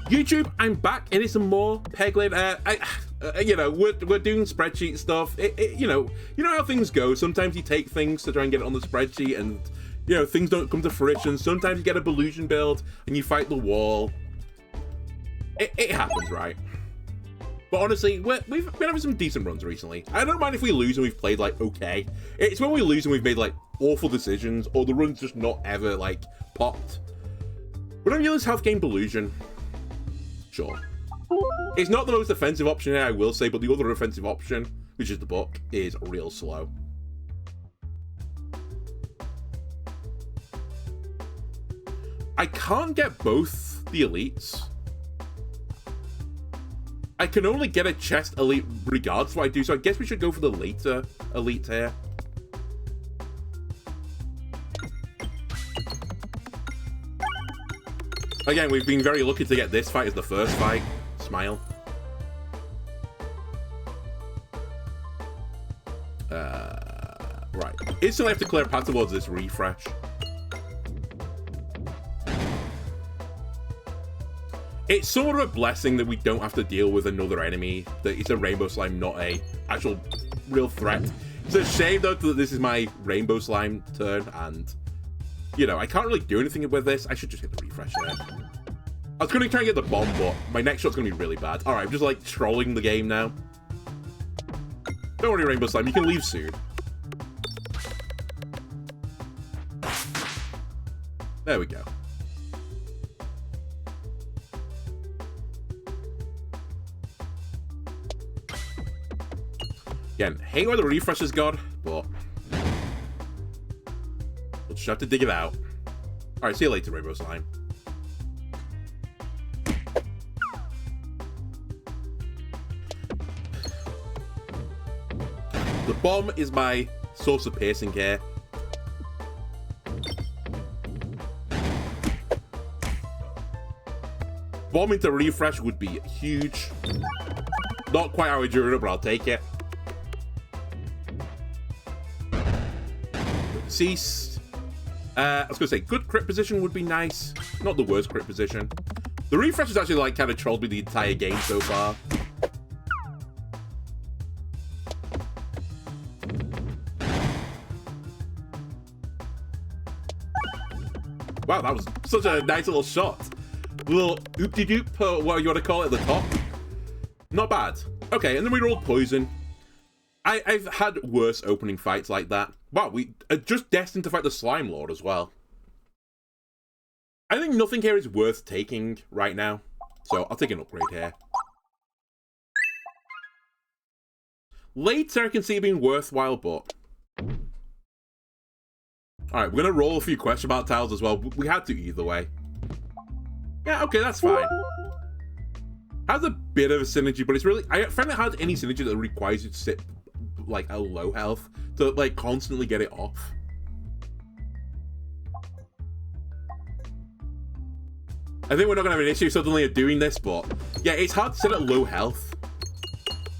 YouTube, I'm back, and it's some more Peglin. You know, we're doing spreadsheet stuff. You know how things go. Sometimes you take things to try and get it on the spreadsheet, and you know things don't come to fruition. Sometimes you get a Belusion build and you fight the wall. It happens, right? But honestly, we've been having some decent runs recently. I don't mind if we lose and we've played like okay. It's when we lose and we've made like awful decisions, or the run's just not ever like popped. Would I use health gain Belusion? Sure. It's not the most offensive option here, I will say, but the other offensive option, which is the book, is real slow. I can't get both the elites. I can only get a chest elite regardless of what I do, so I guess we should go for the later elite here. Again, we've been very lucky to get this fight as the first fight. Smile. Right. Instantly have to clear a path towards this refresh. It's sort of a blessing that we don't have to deal with another enemy. That it's a rainbow slime, not a actual real threat. It's a shame though that this is my rainbow slime turn, and you know I can't really do anything with this. I should just hit the refresh here. I was going to try and get the bomb, but my next shot's going to be really bad. All right, I'm just like trolling the game now. Don't worry, rainbow slime, you can leave soon. There we go. Again, hate where the refresh has gone, but we'll just have to dig it out. All right, see you later, rainbow slime. The bomb is my source of piercing here. Bomb into refresh would be huge. Not quite how I drew it, but I'll take it. Cease. I was gonna say good crit position would be nice. Not the worst crit position. The refresh has actually like kind of trolled me the entire game so far. Wow, that was such a nice little shot. A little oop-de-doop, what you want to call it at the top. Not bad. Okay, and then we rolled poison. I've had worse opening fights like that. Wow, we are just destined to fight the Slime Lord as well. I think nothing here is worth taking right now, so I'll take an upgrade here. Later I can see it being worthwhile, but... Alright, we're going to roll a few question mark tiles as well. We had to either way. Yeah, okay, that's fine. Has a bit of a synergy, but it's really... I find it hard any synergy that requires you to sit, like, a low health to, like, constantly get it off. I think we're not going to have an issue suddenly of doing this, but... Yeah, it's hard to sit at low health.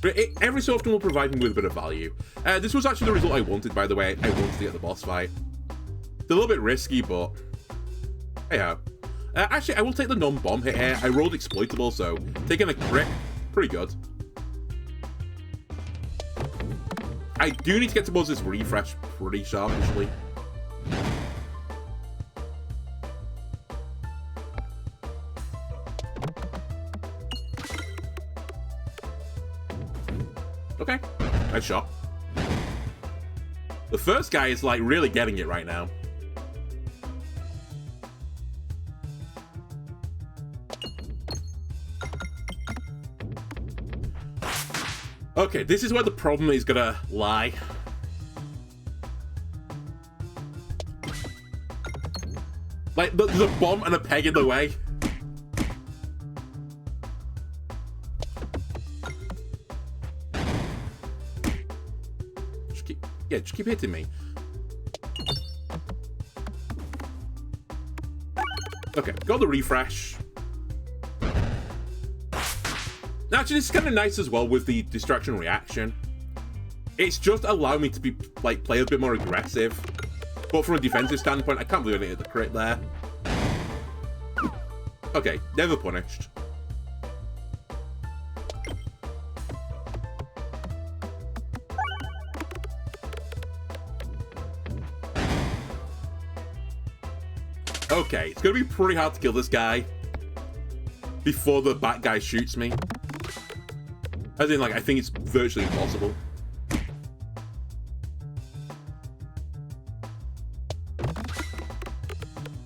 But it every so often will provide me with a bit of value. This was actually the result I wanted, by the way. I wanted to get the boss fight. It's a little bit risky, but hey ho. Actually, I will take the non-bomb hit here. I rolled exploitable, so taking a crit, pretty good. I do need to get towards this refresh pretty sharply. Okay, nice shot. The first guy is like really getting it right now. Okay, this is where the problem is gonna lie. Like, there's a bomb and a peg in the way. Just keep hitting me. Okay, got the refresh. Actually, this is kind of nice as well with the distraction reaction. It's just allowed me to be like play a bit more aggressive. But from a defensive standpoint, I can't believe I didn't hit the crit there. Okay, never punished. Okay, it's gonna be pretty hard to kill this guy before the bat guy shoots me. As in, like, I think it's virtually impossible.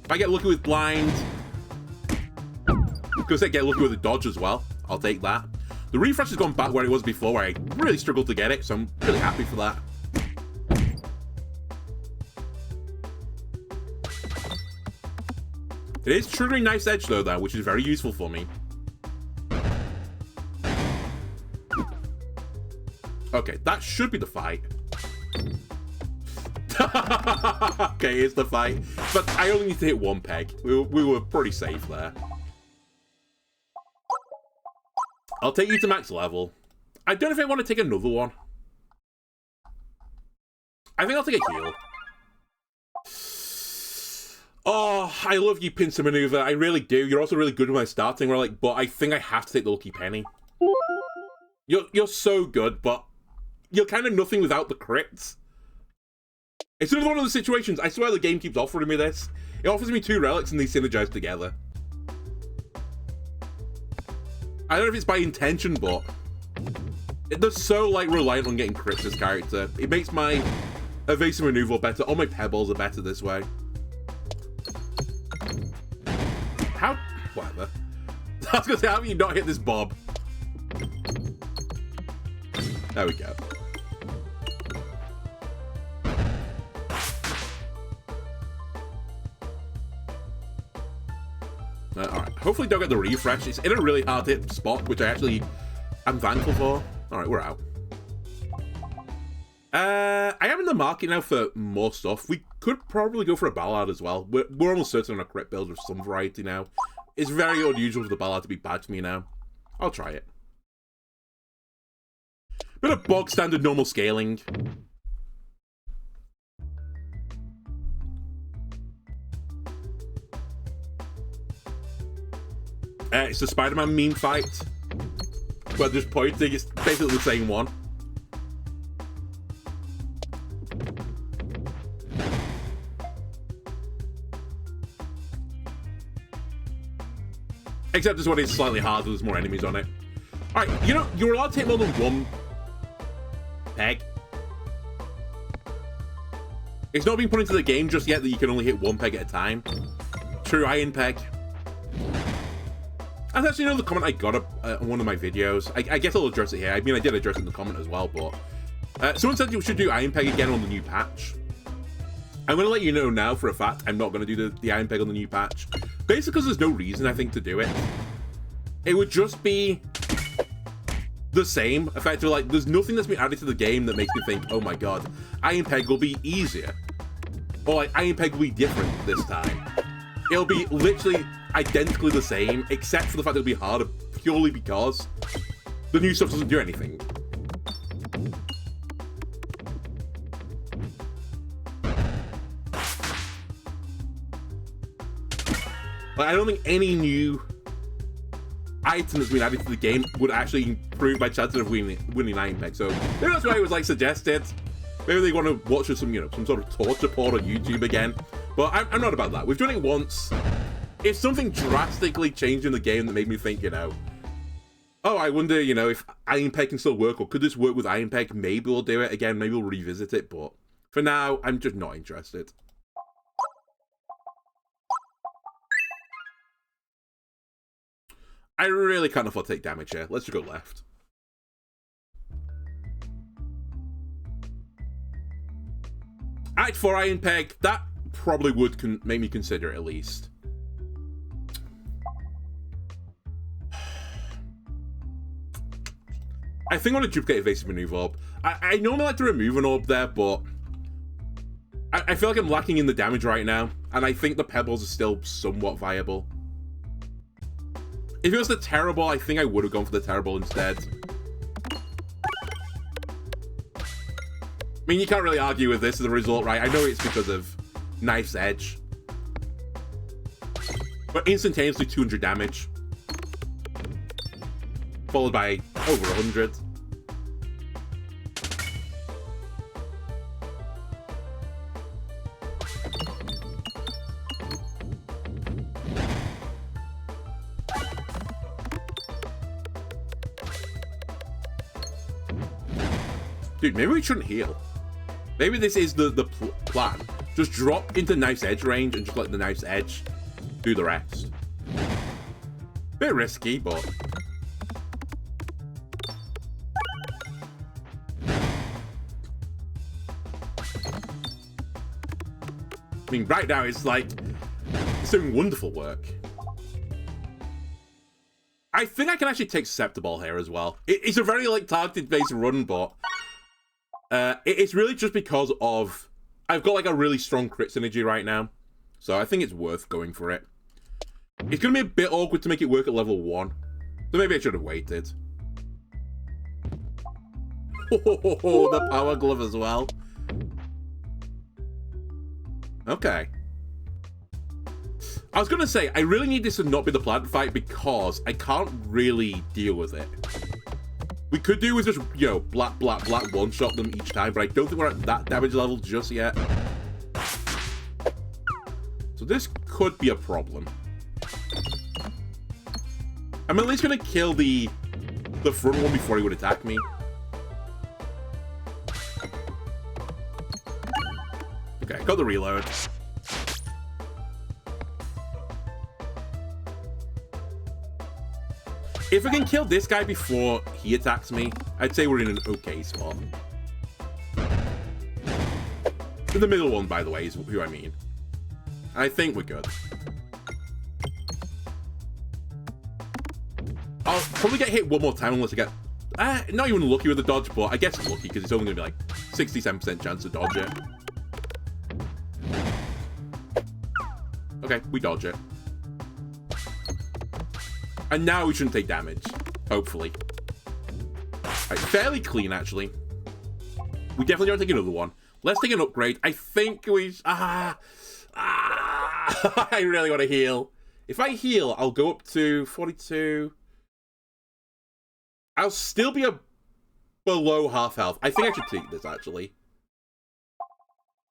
If I get lucky with blind, because I get lucky with the dodge as well, I'll take that. The refresh has gone back where it was before, where I really struggled to get it, so I'm really happy for that. It is triggering Knife's Edge though, which is very useful for me. Okay, that should be the fight. Okay, it's the fight. But I only need to hit one peg. We were pretty safe there. I'll take you to max level. I don't know if I want to take another one. I think I'll take a heal. Oh, I love you, pincer maneuver. I really do. You're also really good with my starting relic, but I think I have to take the lucky penny. You're so good, but you're kind of nothing without the crits. It's another one of the situations. I swear the game keeps offering me this. It offers me 2 relics and they synergize together. I don't know if it's by intention, but they're so like reliant on getting crits, this character. It makes my evasive maneuver better. All my pebbles are better this way. How? Whatever. I was gonna say, how have you not hit this bob? There we go. Alright, hopefully don't get the refresh. It's in a really hard hit spot, which I actually am thankful for. Alright, we're out. I am in the market now for more stuff. We could probably go for a Ballard as well. We're almost certain on a crit build with some variety now. It's very unusual for the Ballard to be bad to me now. I'll try it. Bit of bog standard normal scaling. It's the Spider-Man meme fight. But just pointing, it's basically the same one. Except this one is slightly harder, there's more enemies on it. Alright, you know, you're allowed to hit more than one peg. It's not been put into the game just yet that you can only hit one peg at a time. True iron peg. That's actually another comment I got on one of my videos. I guess I'll address it here. I mean, I did address it in the comment as well, but someone said you should do iron peg again on the new patch. I'm going to let you know now for a fact I'm not going to do the iron peg on the new patch. Basically because there's no reason, I think, to do it. It would just be the same. Effectively, like, there's nothing that's been added to the game that makes me think, oh my god, iron peg will be easier. Or, like, iron peg will be different this time. It'll be literally identically the same, except for the fact it'll be harder purely because the new stuff doesn't do anything. Like, I don't think any new item that's been added to the game would actually improve my chances of winning iron peg. So maybe that's why it was like suggested. Maybe they want to watch some, you know, some sort of torture porn on YouTube again. But I'm not about that. We've done it once. If something drastically changed in the game that made me think, you know, oh, I wonder, you know, if iron peg can still work, or could this work with iron peg? Maybe we'll do it again. Maybe we'll revisit it. But for now, I'm just not interested. I really can't afford to take damage here. Let's just go left. Act 4 iron peg. That probably would make me consider it at least. I think I want to duplicate evasive maneuver orb. I normally like to remove an orb there, but I feel like I'm lacking in the damage right now, and I think the pebbles are still somewhat viable. If it was the terrible, I think I would have gone for the terrible instead. I mean, you can't really argue with this as a result, right? I know it's because of Knife's Edge. But instantaneously 200 damage. Followed by over 100. Dude, maybe we shouldn't heal. Maybe this is the plan. Just drop into Knife's Edge range and just let the Knife's Edge do the rest. Bit risky, but... I mean, right now it's like... It's doing wonderful work. I think I can actually take Susceptible here as well. It's a very, like, targeted-based run, but... it's really just because of... I've got, like, a really strong crit synergy right now. So I think it's worth going for it. It's going to be a bit awkward to make it work at level 1. So maybe I should have waited. Oh, the Power Glove as well. Okay. I was going to say, I really need this to not be the plant fight because I can't really deal with it. We could do is just, you know, black, one-shot them each time, but I don't think we're at that damage level just yet. So this could be a problem. I'm at least going to kill the front one before he would attack me. Okay, got the reload. If I can kill this guy before he attacks me, I'd say we're in an okay spot. The middle one, by the way, is who I mean. I think we're good. I'll probably get hit one more time unless I get... not even lucky with the dodge, but I guess lucky because it's only going to be like 67% chance to dodge it. Okay, we dodge it. And now we shouldn't take damage. Hopefully. Right, fairly clean, actually. We definitely don't take another one. Let's take an upgrade. I think we... I really want to heal. If I heal, I'll go up to 42. I'll still be below half health. I think I should take this, actually.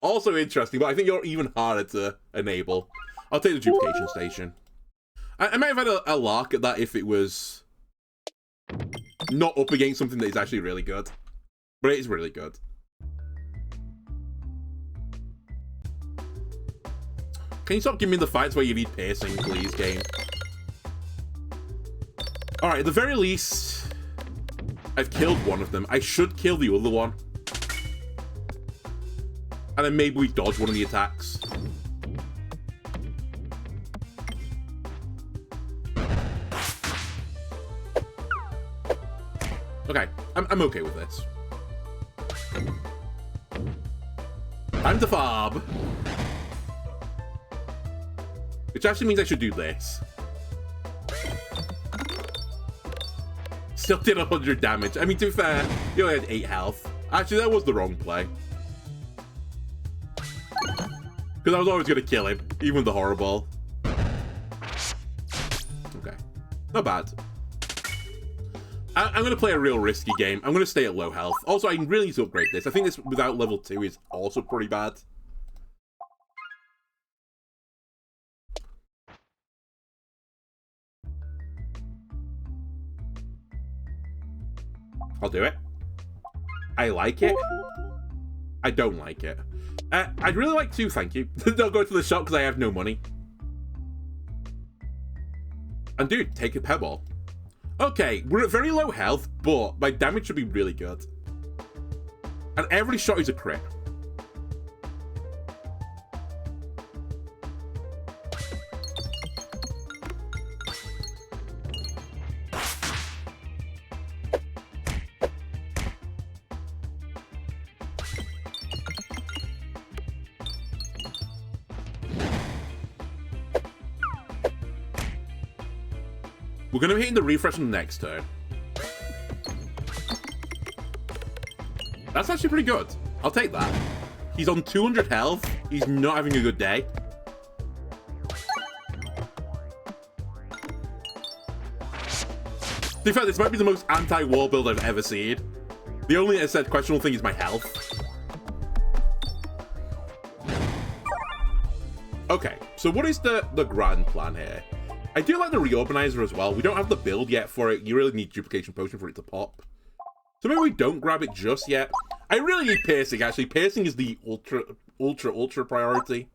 Also interesting, but I think you're even harder to enable. I'll take the duplication station. I might have had a lark at that if it was not up against something that is actually really good. But it is really good. Can you stop giving me the fights where you need piercing, please, game? Alright, at the very least, I've killed one of them. I should kill the other one. And then maybe we dodge one of the attacks. Okay, I'm okay with this. Time to farm. Which actually means I should do this. Still did 100 damage. I mean, to be fair, you only had 8 health. Actually, that was the wrong play. Because I was always going to kill him, even with the horror ball. Okay. Not bad. I'm going to play a real risky game. I'm going to stay at low health. Also, I really need to upgrade this. I think this without level 2 is also pretty bad. I'll do it. I like it. I don't like it. I'd really like to, thank you. Don't go to the shop because I have no money. And dude, take a pebble. Okay, we're at very low health, but my damage should be really good. And every shot is a crit. We're going to be hitting the refresh on the next turn. That's actually pretty good. I'll take that. He's on 200 health. He's not having a good day. To be fair, this might be the most anti-war build I've ever seen. The only said questionable thing is my health. Okay, so what is the grand plan here? I do like the Reorganizer as well. We don't have the build yet for it. You really need Duplication Potion for it to pop. So maybe we don't grab it just yet. I really need piercing, actually. Piercing is the ultra priority.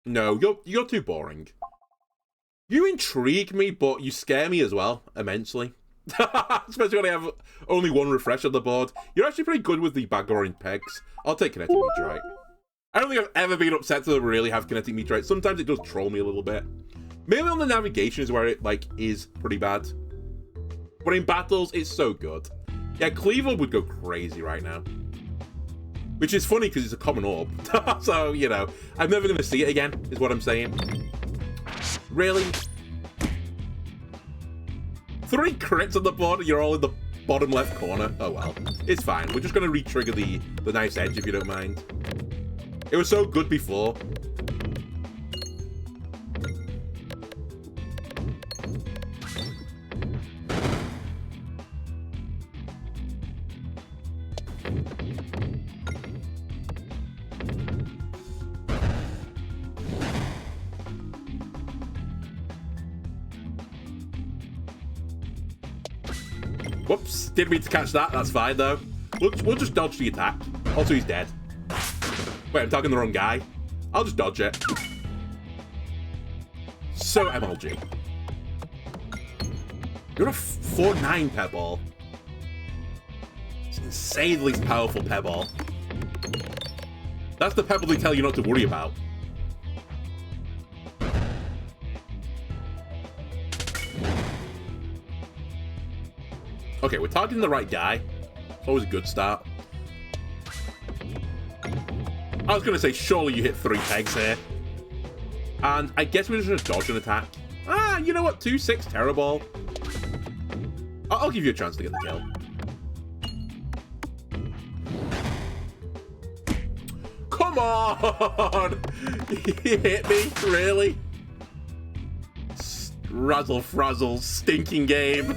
No, you're too boring. You intrigue me, but you scare me as well, immensely. Especially when I have only one refresh on the board. You're actually pretty good with the Bagorian pegs. I'll take Kinetic Meteorite. I don't think I've ever been upset to really have Kinetic Meteorite. Sometimes it does troll me a little bit. Mainly on the navigation is where it, like, is pretty bad. But in battles, it's so good. Yeah, Cleaver would go crazy right now. Which is funny because it's a common orb. So, you know, I'm never going to see it again, is what I'm saying. Really? 3 crits on the board and you're all in the bottom left corner. Oh well, it's fine. We're just going to re-trigger the nice edge if you don't mind. It was so good before. Whoops, didn't mean to catch that. That's fine, though. We'll just dodge the attack. Also, he's dead. Wait, I'm talking the wrong guy. I'll just dodge it. So MLG. You're a 4-9 Pebble. It's an insanely powerful Pebble. That's the Pebble they tell you not to worry about. Okay, we're targeting the right guy. It's always a good start. I was going to say, surely you hit 3 pegs here. And I guess we're just going to dodge an attack. Ah, you know what? 2-6 Terror Ball. I'll give you a chance to get the kill. Come on! You hit me? Really? Razzle frazzle, stinking game.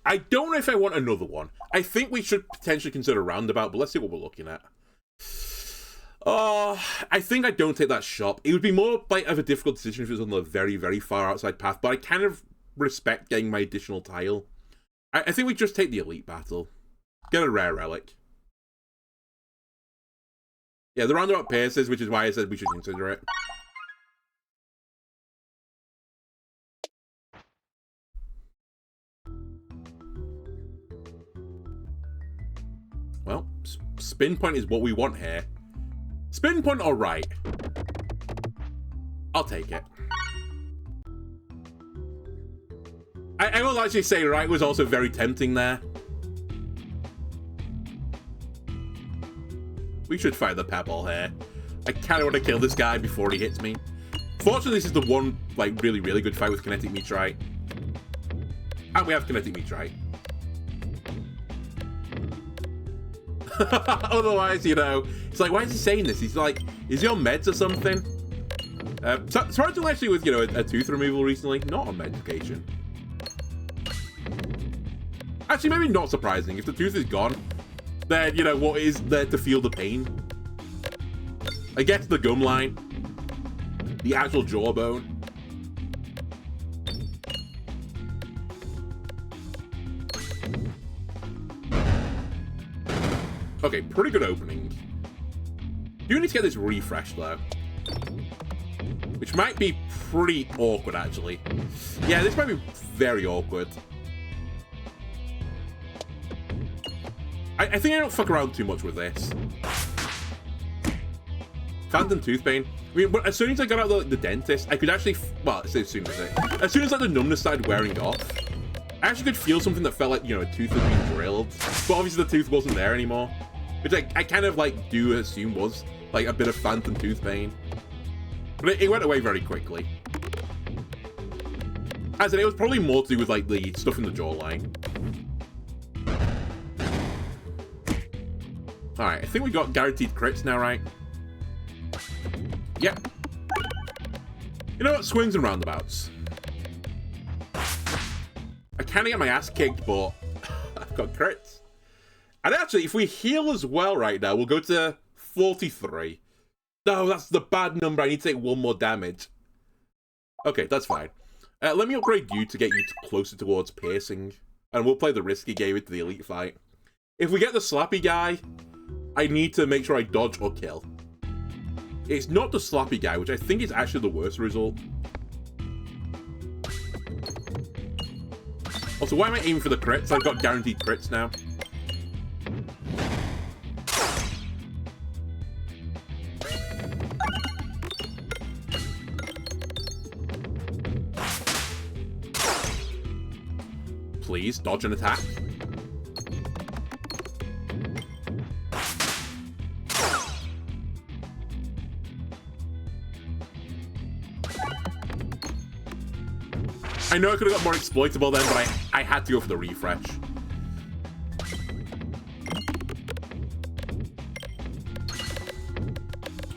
I don't know if I want another one. I think we should potentially consider Roundabout, but let's see what we're looking at. Oh, I think I don't take that shop. It would be more like of a difficult decision if it was on the very, very far outside path, but I kind of respect getting my additional tile. I think we just take the Elite Battle. Get a rare relic. Yeah, the Roundabout pierces, which is why I said we should consider it. Well, spin point is what we want here. Spin point or right? I'll take it. I will actually say right was also very tempting there. We should fire the Pebble here. I kind of want to kill this guy before he hits me. Fortunately, this is the one, like, really, really good fight with Kinetic Meteorite. And we have Kinetic Meteorite. Otherwise, you know, it's like, why is he saying this? He's like, is he on meds or something? Surprisingly, actually, with, you know, a tooth removal recently, not on medication. Actually, maybe not surprising. If the tooth is gone, then, you know, what is there to feel the pain? I guess the gum line. The actual jawbone. Okay, pretty good opening. Do need to get this refreshed, though. Which might be pretty awkward, actually. Yeah, this might be very awkward. I think I don't fuck around too much with this. Phantom Tooth Pain. I mean, but as soon as I got out of the dentist, I could actually... Well, as soon as like, the numbness started wearing off, I actually could feel something that felt like, you know, a tooth had been drilled. But obviously the tooth wasn't there anymore. Which I kind of, like, do assume was, like, a bit of phantom tooth pain. But it went away very quickly. As I said, it was probably more to do with, like, the stuff in the jawline. Alright, I think we got guaranteed crits now, right? Yep. You know what? Swings and roundabouts. I kind of get my ass kicked, but I've got crits. And actually, if we heal as well right now, we'll go to 43. No, that's the bad number. I need to take 1 more damage. Okay, that's fine. Let me upgrade you to get you closer towards piercing. And we'll play the risky game into the elite fight. If we get the slappy guy, I need to make sure I dodge or kill. It's not the slappy guy, which I think is actually the worst result. Also, why am I aiming for the crits? I've got guaranteed crits now. Please, dodge an attack. I know I could have got more exploitable then, but I had to go for the refresh.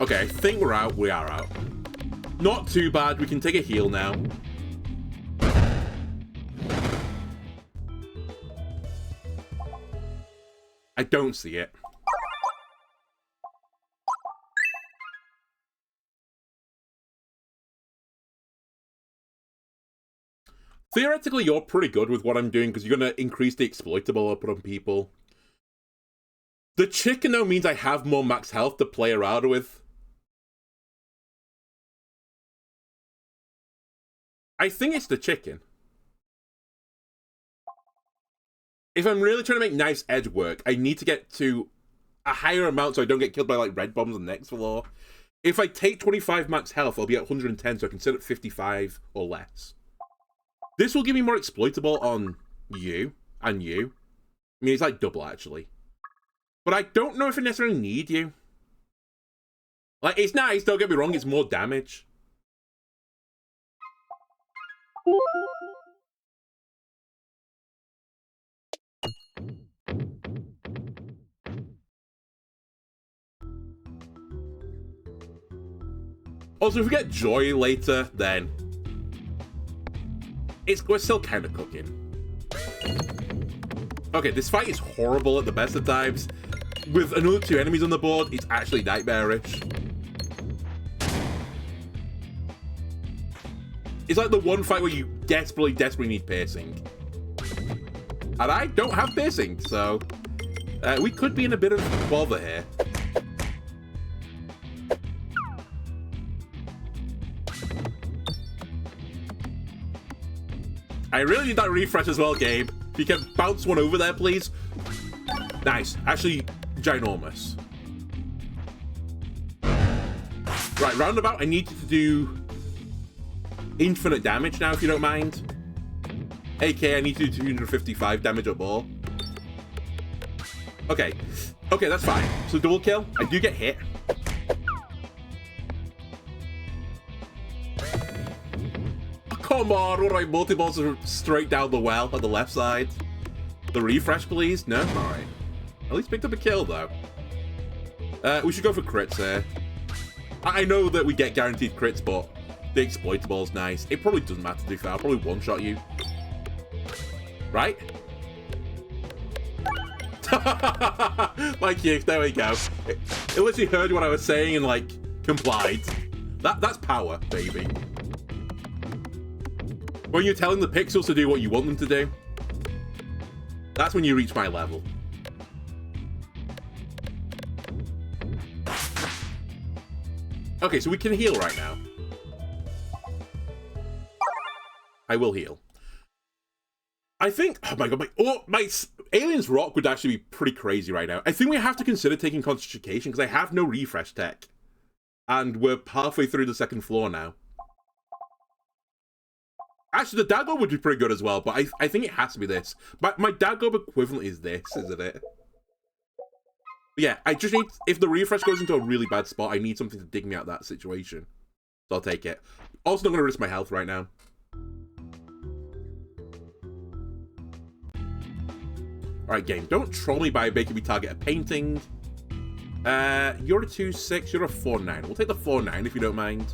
Okay, I think we're out. We are out. Not too bad. We can take a heal now. I don't see it. Theoretically, you're pretty good with what I'm doing because you're going to increase the exploitable I put on people. The chicken, though, means I have more max health to play around with. I think it's the chicken. If I'm really trying to make Knife's Edge work, I need to get to a higher amount so I don't get killed by, like, red bombs on the next floor. If I take 25 max health, I'll be at 110, so I can sit at 55 or less. This will give me more exploitable on you and you. I mean, it's like double, actually. But I don't know if I necessarily need you. Like, it's nice, don't get me wrong, it's more damage. Also, if we get Joy later, then we're still kind of cooking. Okay, this fight is horrible at the best of times. With another 2 enemies on the board, it's actually nightmarish. It's like the one fight where you desperately need piercing. And I don't have piercing, so we could be in a bit of bother here. I really need that refresh as well, Gabe. If you can bounce one over there, please. Nice. Actually, ginormous. Right, roundabout, I need you to do infinite damage now, if you don't mind. AK, I need to do 255 damage or more. Okay. Okay, that's fine. So double kill. I do get hit. Come on, all right, multi-balls are straight down the well on the left side. The refresh, please? No? Alright. At least picked up a kill, though. We should go for crits here. I know that we get guaranteed crits, but the exploitable's nice. It probably doesn't matter, to be fair. I'll probably one-shot you. Right? Like you, there we go. It literally heard what I was saying and, like, complied. That's power, baby. When you're telling the pixels to do what you want them to do, that's when you reach my level. Okay, so we can heal right now. I will heal. I think, oh my god, my Alien's Rock would actually be pretty crazy right now. I think we have to consider taking Concentration because I have no refresh tech. And we're halfway through the 2nd floor now. Actually, the Dagob would be pretty good as well, but I think it has to be this. My Dagob equivalent is this, isn't it? But yeah, I just need... If the refresh goes into a really bad spot, I need something to dig me out of that situation. So I'll take it. Also, not going to risk my health right now. Alright, game. Don't troll me by making me target a painting. You're a 2-6, you're a 4-9. We'll take the 4-9 if you don't mind.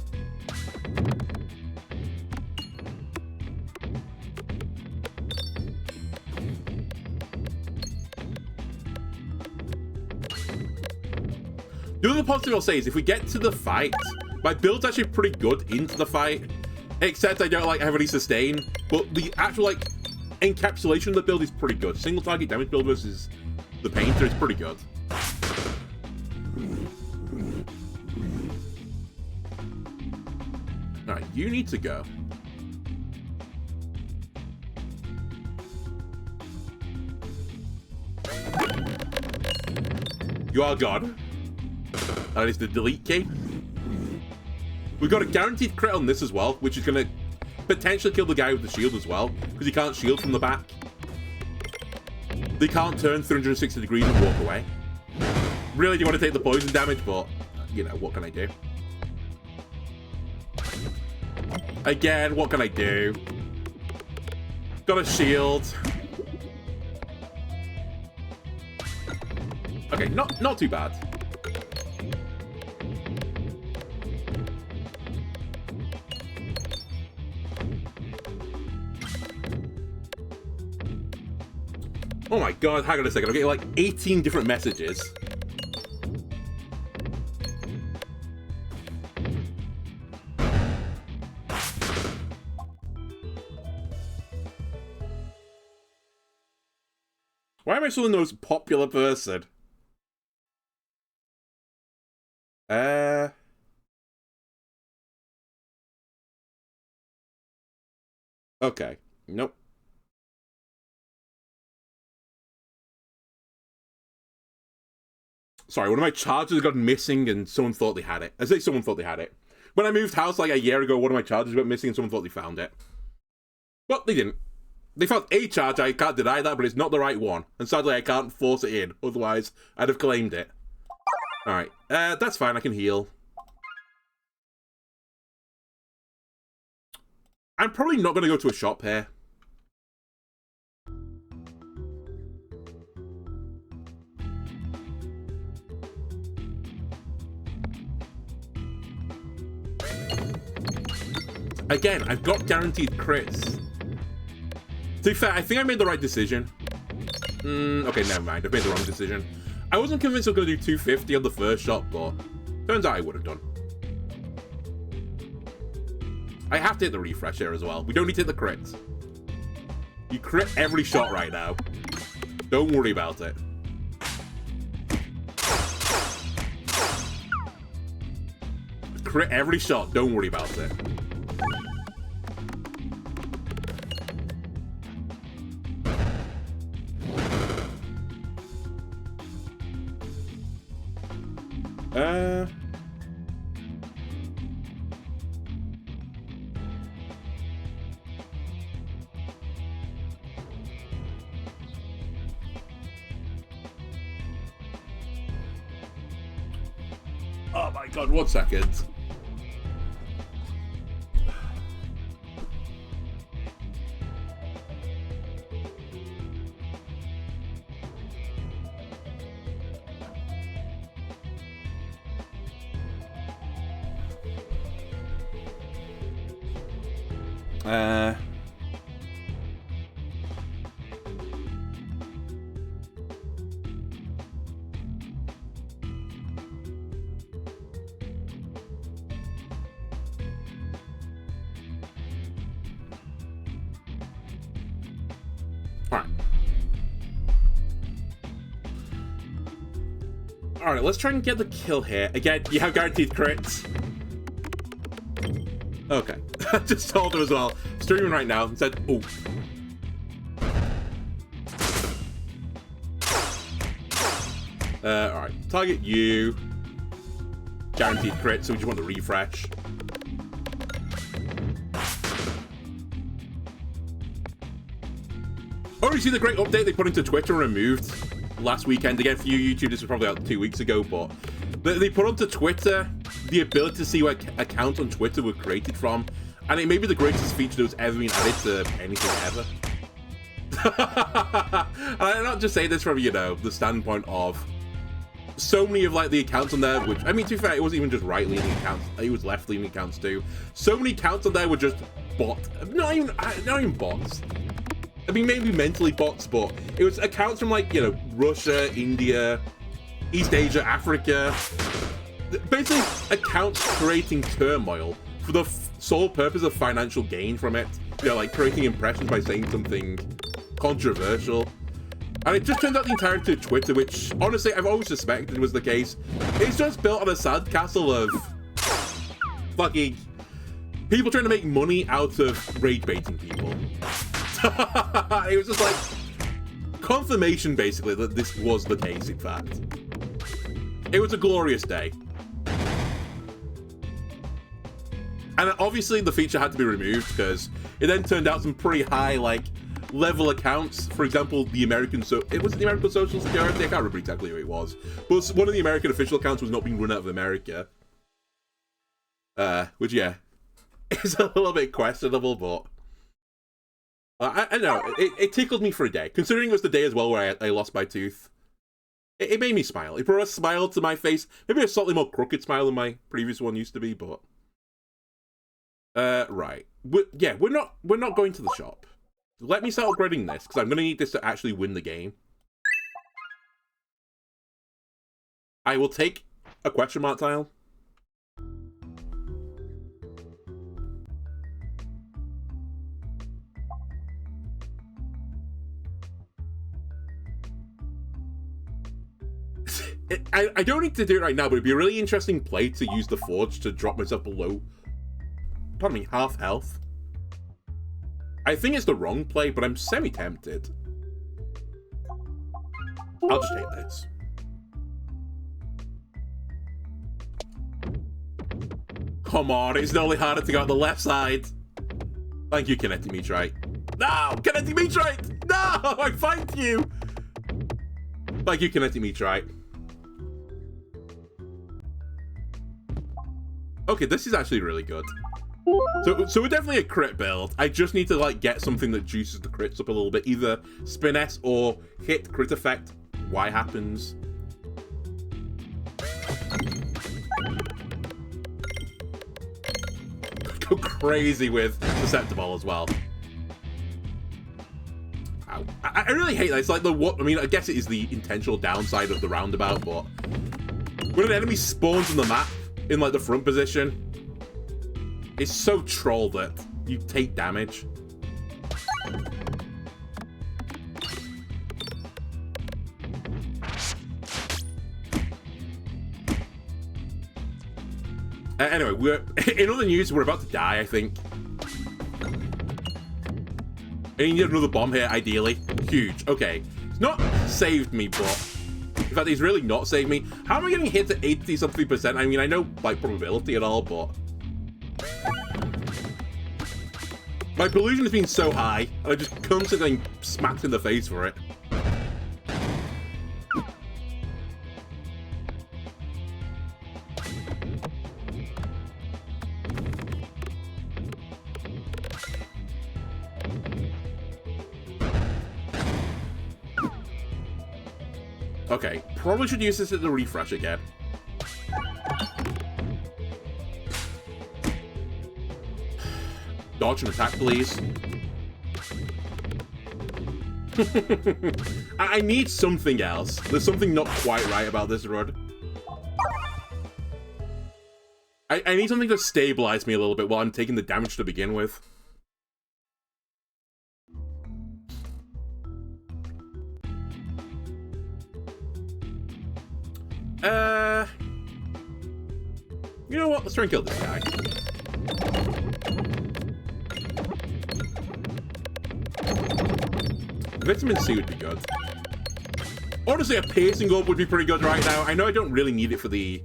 The other positive I'll say is if we get to the fight, my build's actually pretty good into the fight, except I don't like have any sustain, but the actual like encapsulation of the build is pretty good. Single target damage build versus the painter is pretty good. Alright, you need to go. You are gone. That is the delete key. We've got a guaranteed crit on this as well, which is going to potentially kill the guy with the shield as well, because he can't shield from the back. They can't turn 360 degrees and walk away. Really do want to take the poison damage, but, you know, what can I do? Again, what can I do? Got a shield. Okay, not too bad. Oh my god, hang on a second. I'm getting like 18 different messages. Why am I still the most popular person? Okay. Nope. Sorry, one of my chargers got missing and someone thought they had it. I say someone thought they had it. When I moved house like a year ago, one of my chargers got missing and someone thought they found it. But they didn't. They found a charger, I can't deny that, but it's not the right one. And sadly, I can't force it in. Otherwise, I'd have claimed it. Alright, that's fine, I can heal. I'm probably not going to go to a shop here. Again, I've got guaranteed crits. To be fair, I think I made the right decision. Okay, never mind. I've made the wrong decision. I wasn't convinced I was going to do 250 on the first shot, but turns out I would have done. I have to hit the refresh here as well. We don't need to hit the crits. You crit every shot right now. Don't worry about it. Crit every shot. Don't worry about it. Oh my god, 1 second. Alright, let's try and get the kill here. Again, you have guaranteed crits. Okay. I just told him as well. Streaming right now and said, oh. Alright. Target you. Guaranteed crit, so we just want the refresh. Oh, you see the great update they put into Twitter and removed last weekend? Again, for you YouTube, this was probably out 2 weeks ago, but they put onto Twitter the ability to see what accounts on Twitter were created from, and it may be the greatest feature that's ever been added to anything ever. And I'm not just saying this from, you know, the standpoint of so many of like the accounts on there, which, I mean, to be fair, it wasn't even just right-leaning accounts, it was left-leaning accounts too. So many accounts on there were just not even bots. I mean, maybe mentally bots, but it was accounts from like, you know, Russia, India, East Asia, Africa. Basically, accounts creating turmoil for the sole purpose of financial gain from it. You know, like creating impressions by saying something controversial. And it just turned out the entirety of Twitter, which, honestly, I've always suspected was the case. It's just built on a sandcastle of fucking people trying to make money out of rage baiting people. It was just like confirmation, basically, that this was the case, in fact. It was a glorious day. And obviously the feature had to be removed because it then turned out some pretty high, like, level accounts. For example, the American it was the American Social Security. I can't remember exactly who it was, but one of the American official accounts was not being run out of America. Which, yeah, is a little bit questionable, but I know it tickled me for a day, considering it was the day as well where I lost my tooth. It made me smile. It brought a smile to my face, maybe a slightly more crooked smile than my previous one used to be, but right. We're not going to the shop. Let me start upgrading this, because I'm going to need this to actually win the game. I will take a question mark tile. I don't need to do it right now, but it'd be a really interesting play to use the Forge to drop myself below, pardon me, half health. I think it's the wrong play, but I'm semi-tempted. I'll just take this. Come on, it's only harder to go on the left side. Thank you, Kinetic Meteorite. No! Kinetic Meteorite! No! I fight you! Thank you, Kinetic Meteorite. Okay, this is actually really good. So we're definitely a crit build. I just need to, like, get something that juices the crits up a little bit. Either spin S or hit crit effect. Y happens. Go crazy with susceptible as well. Ow. I really hate that. It's like I mean, I guess it is the intentional downside of the roundabout, but when an enemy spawns on the map in, like, the front position, it's so troll that you take damage. Anyway, in other news, we're about to die, I think. And you need another bomb here, ideally. Huge. Okay. It's not saved me, but in fact, he's really not saved me. How am I getting hit to 80-something%? I mean, I know, like, probability and all, but my illusion has been so high, and I just constantly getting smacked in the face for it. Okay, probably should use this at the refresh again. Dodge and attack, please. I need something else. There's something not quite right about this run. I need something to stabilize me a little bit while I'm taking the damage to begin with. You know what? Let's try and kill this guy. Vitamin C would be good. Honestly, a piercing orb would be pretty good right now. I know I don't really need it for the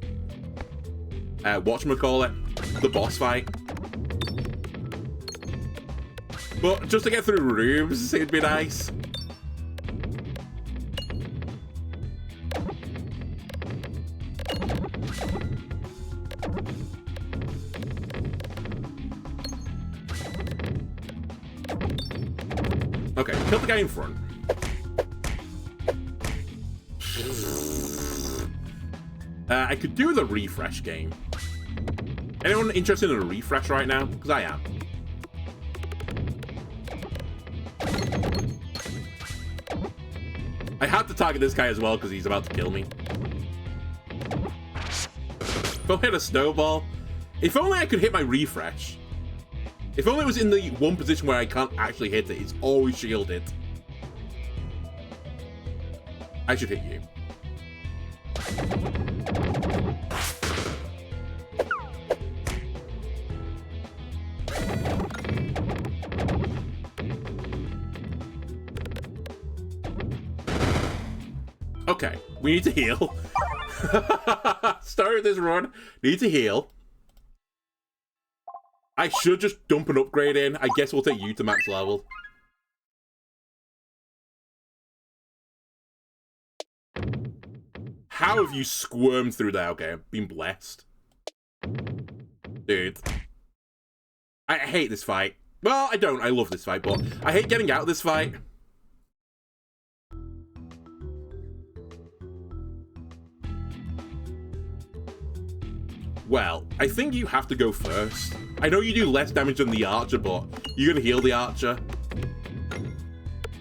whatchamacallit, the boss fight. But just to get through rooms, it'd be nice. Okay, kill the guy in front. I could do the refresh game. Anyone interested in a refresh right now? Because I am. I had to target this guy as well because he's about to kill me. If I hit a snowball. If only I could hit my refresh. If only it was in the one position where I can't actually hit it. It's always shielded. I should hit you. Okay, we need to heal. Start this run. Need to heal. I should just dump an upgrade in. I guess we'll take you to max level. How have you squirmed through that? Okay, I've been blessed. Dude. I hate this fight. Well, I don't. I love this fight, but I hate getting out of this fight. Well, I think you have to go first. I know you do less damage than the archer, but you're gonna heal the archer.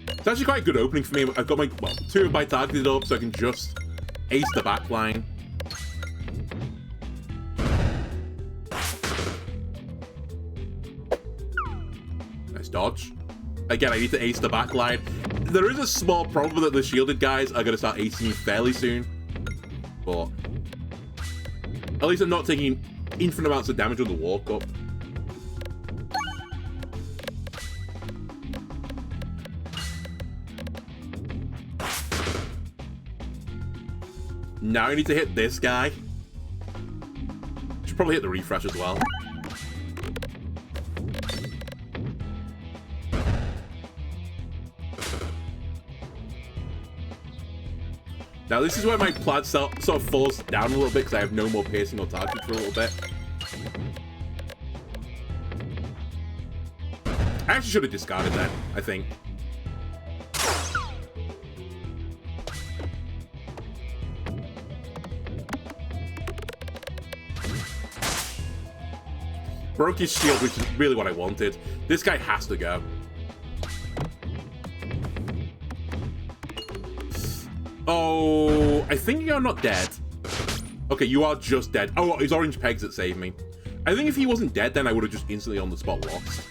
It's actually quite a good opening for me. I've got my, well, 2 of my targeted up, so I can just ace the backline. Nice dodge. Again, I need to ace the backline. There is a small problem that the shielded guys are gonna start acing me fairly soon, but at least I'm not taking infinite amounts of damage on the walk up. Now I need to hit this guy. Should probably hit the refresh as well. Now this is where my plan sort of falls down a little bit because I have no more piercing or target for a little bit. I actually should have discarded that, I think. Broke his shield, which is really what I wanted. This guy has to go. Oh, I think you're not dead. Okay, you are just dead. Oh, it's orange pegs that saved me. I think if he wasn't dead, then I would have just instantly on the spot lost.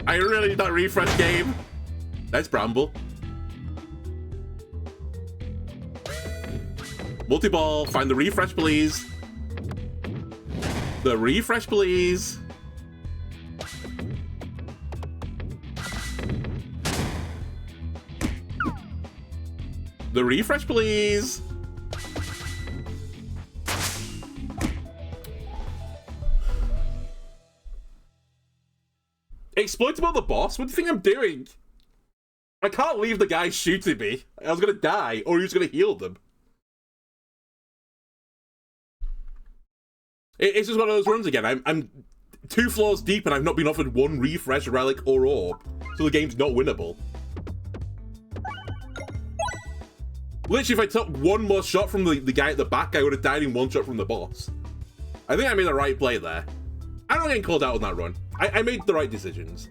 I really need that refresh game. Nice Bramble. Multi-ball, find the refresh, please. The refresh, please. The refresh, please. Exploitable the boss? What do you think I'm doing? I can't leave the guy shooting me. I was gonna die, or he was gonna heal them. It's just one of those runs again. I'm 2 floors deep and I've not been offered 1 refresh, relic, or orb, so the game's not winnable. Literally, if I took 1 more shot from the guy at the back, I would have died in 1 shot from the boss. I think I made the right play there. I'm not getting called out on that run. I made the right decisions.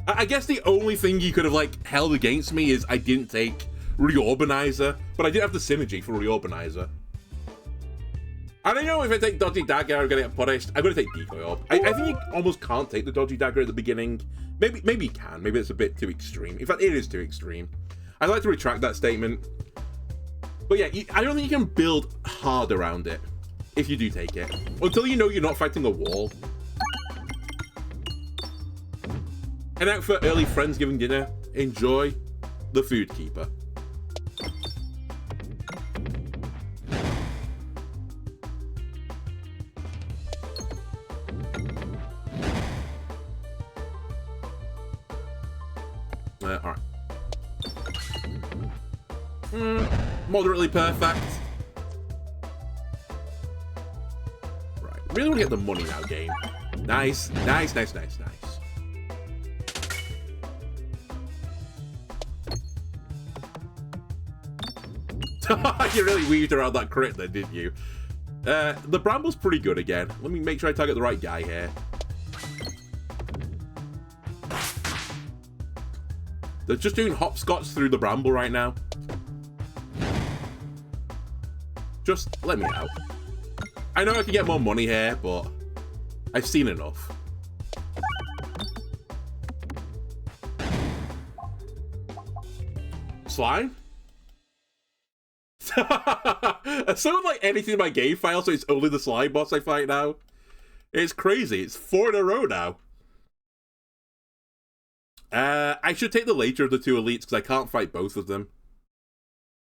I guess the only thing you could have, like, held against me is I didn't take Reorbanizer, but I did have the synergy for Reorbanizer. I don't know if I take Dodgy Dagger, I'm gonna get punished. I'm gonna take Decoy Orb. I think you almost can't take the Dodgy Dagger at the beginning. Maybe you can. Maybe it's a bit too extreme. In fact, it is too extreme. I'd like to retract that statement. But yeah, I don't think you can build hard around it if you do take it. Until you know you're not fighting a wall. Head out for early Friendsgiving dinner. Enjoy the Food Keeper. Alright. Moderately perfect. Right. Really want to get the money now, game. Nice. Nice, nice, nice, nice. You really weaved around that crit then, didn't you? The Bramble's pretty good again. Let me make sure I target the right guy here. They're just doing hopscotch through the bramble right now. Just let me out. I know I can get more money here, but I've seen enough. Slime? So like anything in my game file, so it's only the slime boss I fight now. It's crazy. It's 4 in a row now. I should take the later of the 2 elites because I can't fight both of them.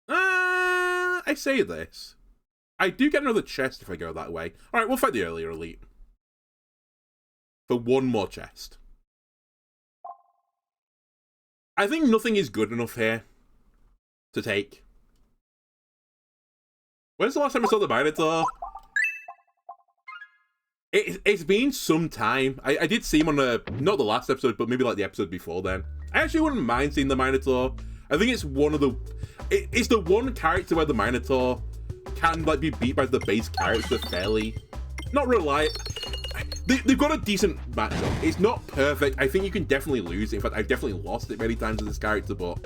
I say this. I do get another chest if I go that way. Alright, we'll fight the earlier elite. For 1 more chest. I think nothing is good enough here to take. When's the last time I saw the Minotaur? It's been some time. I did see him on not the last episode, but maybe like the episode before then. I actually wouldn't mind seeing the Minotaur. I think it's one of the... It's the one character where the Minotaur can like be beat by the base character fairly. Not reliant. They've got a decent matchup. It's not perfect. I think you can definitely lose it. In fact, I've definitely lost it many times with this character, but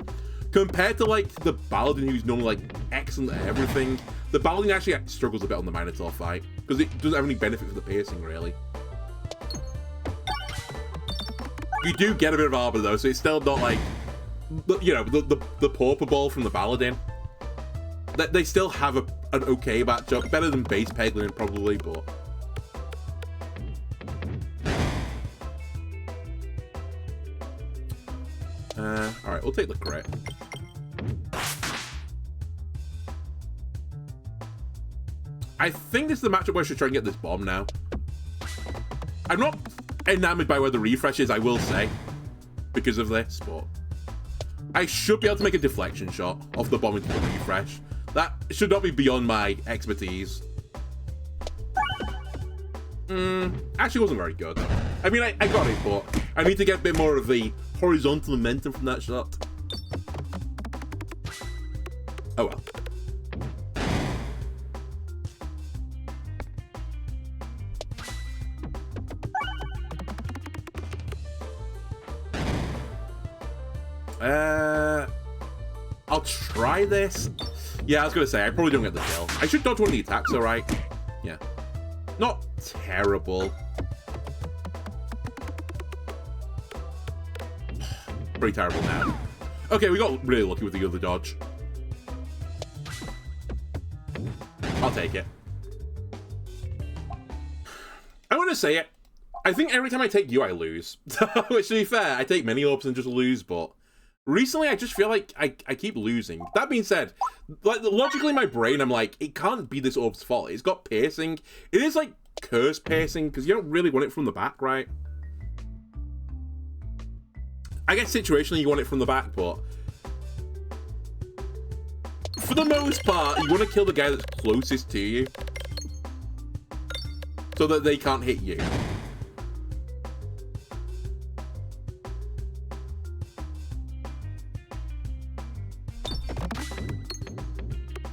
compared to like the Paladin, who's normally like excellent at everything, the Paladin actually struggles a bit on the Minotaur fight because it doesn't have any benefit for the piercing, really. You do get a bit of armor though, so it's still not like, you know, the Pauper Ball from the Paladin. They still have an okay matchup, better than base Peglin probably, but. Alright, we'll take the crit. I think this is the matchup where I should try and get this bomb now. I'm not enamored by where the refresh is, I will say, because of this, but I should be able to make a deflection shot off the bomb into the refresh. That should not be beyond my expertise. Actually wasn't very good. I mean, I got it, but I need to get a bit more of the horizontal momentum from that shot. Oh well. I'll try this. Yeah, I was gonna say, I probably don't get the kill. I should dodge one of the attacks, alright? Yeah. Not terrible. Pretty terrible now. Okay, we got really lucky with the other dodge. I'll take it. I want to say it. I think every time I take you, I lose. Which, to be fair, I take many orbs and just lose, but recently I just feel like I keep losing. That being said, like logically in my brain, I'm like, it can't be this orb's fault. It's got piercing. It is like curse piercing, because you don't really want it from the back, right? I guess situationally you want it from the back, but for the most part, you want to kill the guy that's closest to you so that they can't hit you.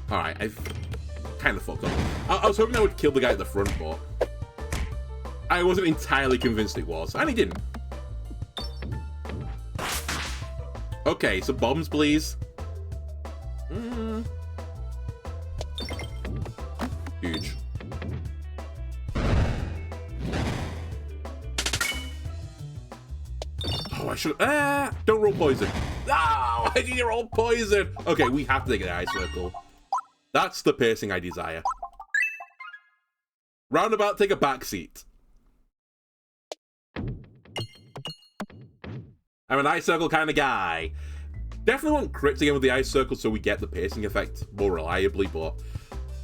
Alright, I've kind of fucked up. I was hoping I would kill the guy at the front, but I wasn't entirely convinced it was, and he didn't. Okay, so bombs, please. Huge. Oh, I should. Don't roll poison. No, I need to roll poison. Okay, we have to take an eye circle. That's the piercing I desire. Roundabout, take a back seat. I'm an ice circle kind of guy. Definitely want crits again with the ice circle so we get the piercing effect more reliably, but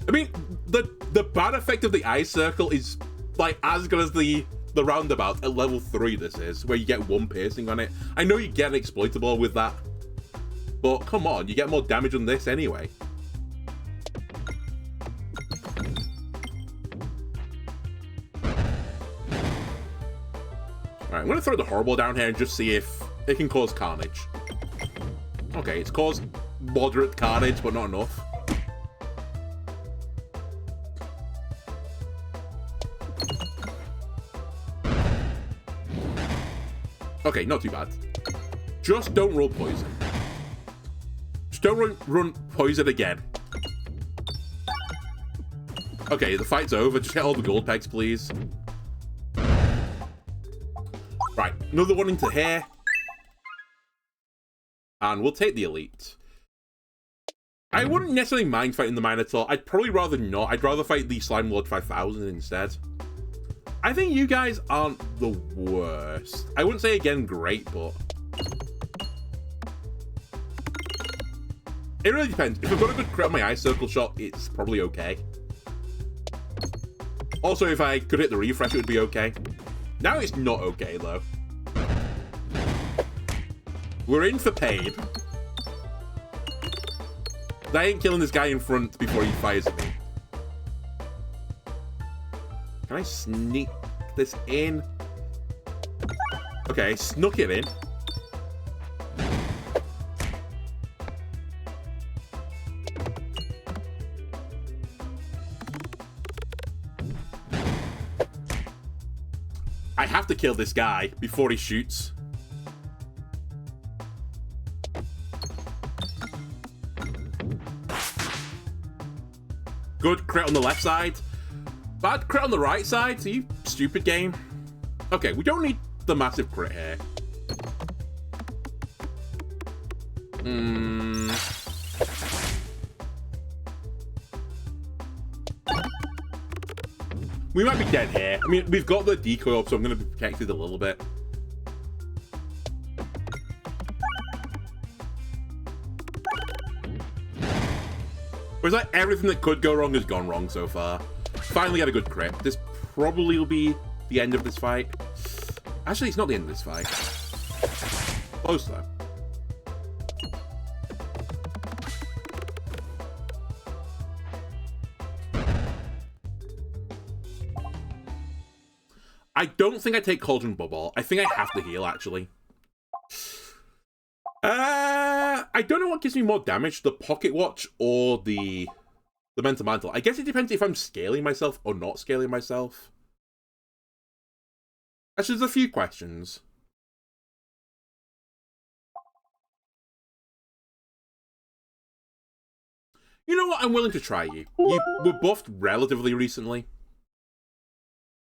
I mean, the bad effect of the ice circle is like as good as the roundabout at level 3 this is, where you get 1 piercing on it. I know you get an exploitable with that, but come on, you get more damage on this anyway. Alright, I'm going to throw the horrible down here and just see if it can cause carnage. Okay, it's caused moderate carnage, but not enough. Okay, not too bad. Just don't roll poison. Just don't run poison again. Okay, the fight's over. Just get all the gold pegs, please. Right, another one into here. And we'll take the elite. I wouldn't necessarily mind fighting the Minotaur. I'd probably rather not. I'd rather fight the Slime Lord 5000 instead. I think you guys aren't the worst. I wouldn't say, again, great, but... It really depends. If I've got a good crit on my Ice Circle shot, it's probably okay. Also, if I could hit the refresh, it would be okay. Now it's not okay, though. We're in for pain. I ain't killing this guy in front before he fires at me. Can I sneak this in? Okay, snuck it in. I have to kill this guy before he shoots. Good crit on the left side. Bad crit on the right side. You stupid game. Okay, we don't need the massive crit here. We might be dead here. I mean, we've got the decoy up, so I'm going to be protected a little bit. But it's like everything that could go wrong has gone wrong so far. Finally got a good crit. This probably will be the end of this fight. Actually, it's not the end of this fight. Close though. I don't think I take Cauldron Bubble. I think I have to heal, actually. I don't know what gives me more damage, the Pocket Watch or the Mental Mantle. I guess it depends if I'm scaling myself or not scaling myself. Actually, there's a few questions. You know what? I'm willing to try you. You were buffed relatively recently.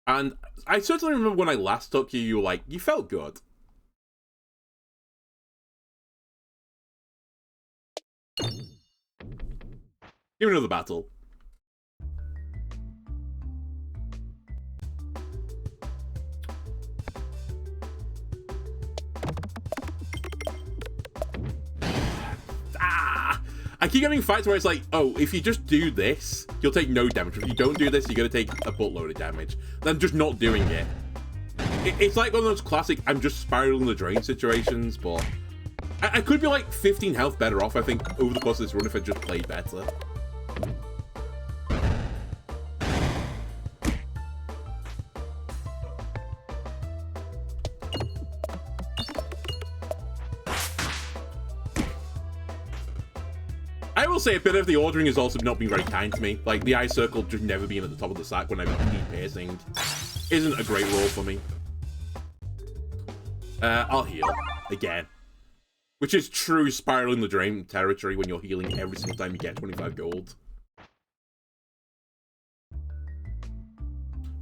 And I certainly remember when I last took you, you were like, you felt good. Give me another battle. I keep getting fights where it's like, oh, if you just do this, you'll take no damage. If you don't do this, you're going to take a buttload of damage. Then just not doing it. It's like one of those classic, I'm just spiraling the drain situations, but I could be like 15 health better off, I think, over the course of this run if I just played better. I will say a bit of the ordering has also not been very kind to me. Like, the Ice Circle just never being at the top of the stack when I need piercing isn't a great role for me. I'll heal. Again. Which is true spiraling the drain territory when you're healing every single time you get 25 gold.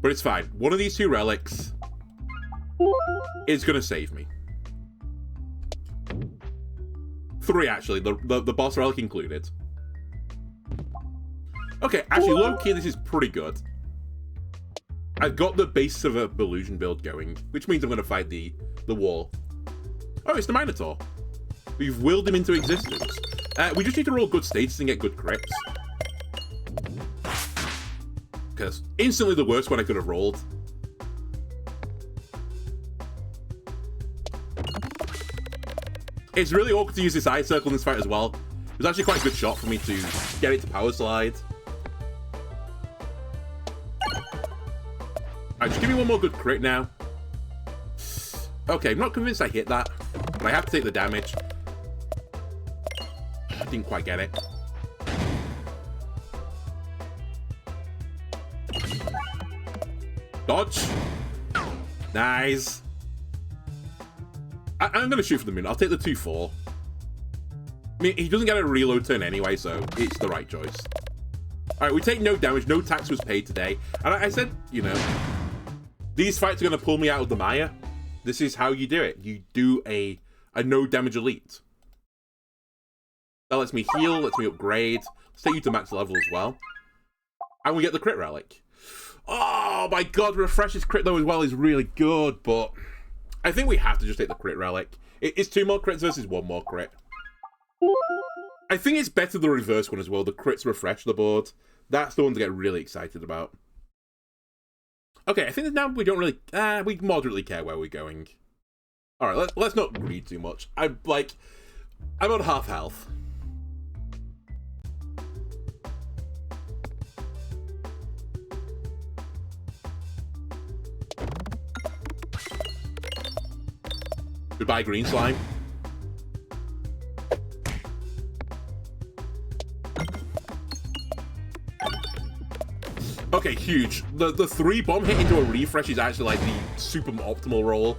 But it's fine. One of these two relics is going to save me. 3, actually. The boss relic included. Okay, actually, low-key, this is pretty good. I've got the base of a Illusion build going, which means I'm going to fight the wall. Oh, it's the Minotaur. We've willed him into existence. We just need to roll good status and get good crits. Because instantly the worst one I could have rolled. It's really awkward to use this Ice Circle in this fight as well. It was actually quite a good shot for me to get it to Power Slide. Alright, just give me one more good crit now. Okay, I'm not convinced I hit that, but I have to take the damage. I didn't quite get it. Dodge. Nice. I'm going to shoot for the moon. I'll take the 2-4. I mean, he doesn't get a reload turn anyway, so it's the right choice. All right, we take no damage. No tax was paid today. And I said, you know, these fights are going to pull me out of the mire. This is how you do it. You do a no damage elite. That lets me heal, lets me upgrade. Let's take you to max level as well. And we get the crit relic. Oh my god, Refresh's crit though as well is really good, but I think we have to just take the crit relic. It's 2 more crits versus 1 more crit. I think it's better the reverse one as well. The crits refresh the board. That's the one to get really excited about. Okay, I think that now we don't really... we moderately care where we're going. Alright, let's not greed too much. I'm on half health. Goodbye, green slime. Okay, huge. The 3-bomb hit into a refresh is actually like the super optimal roll.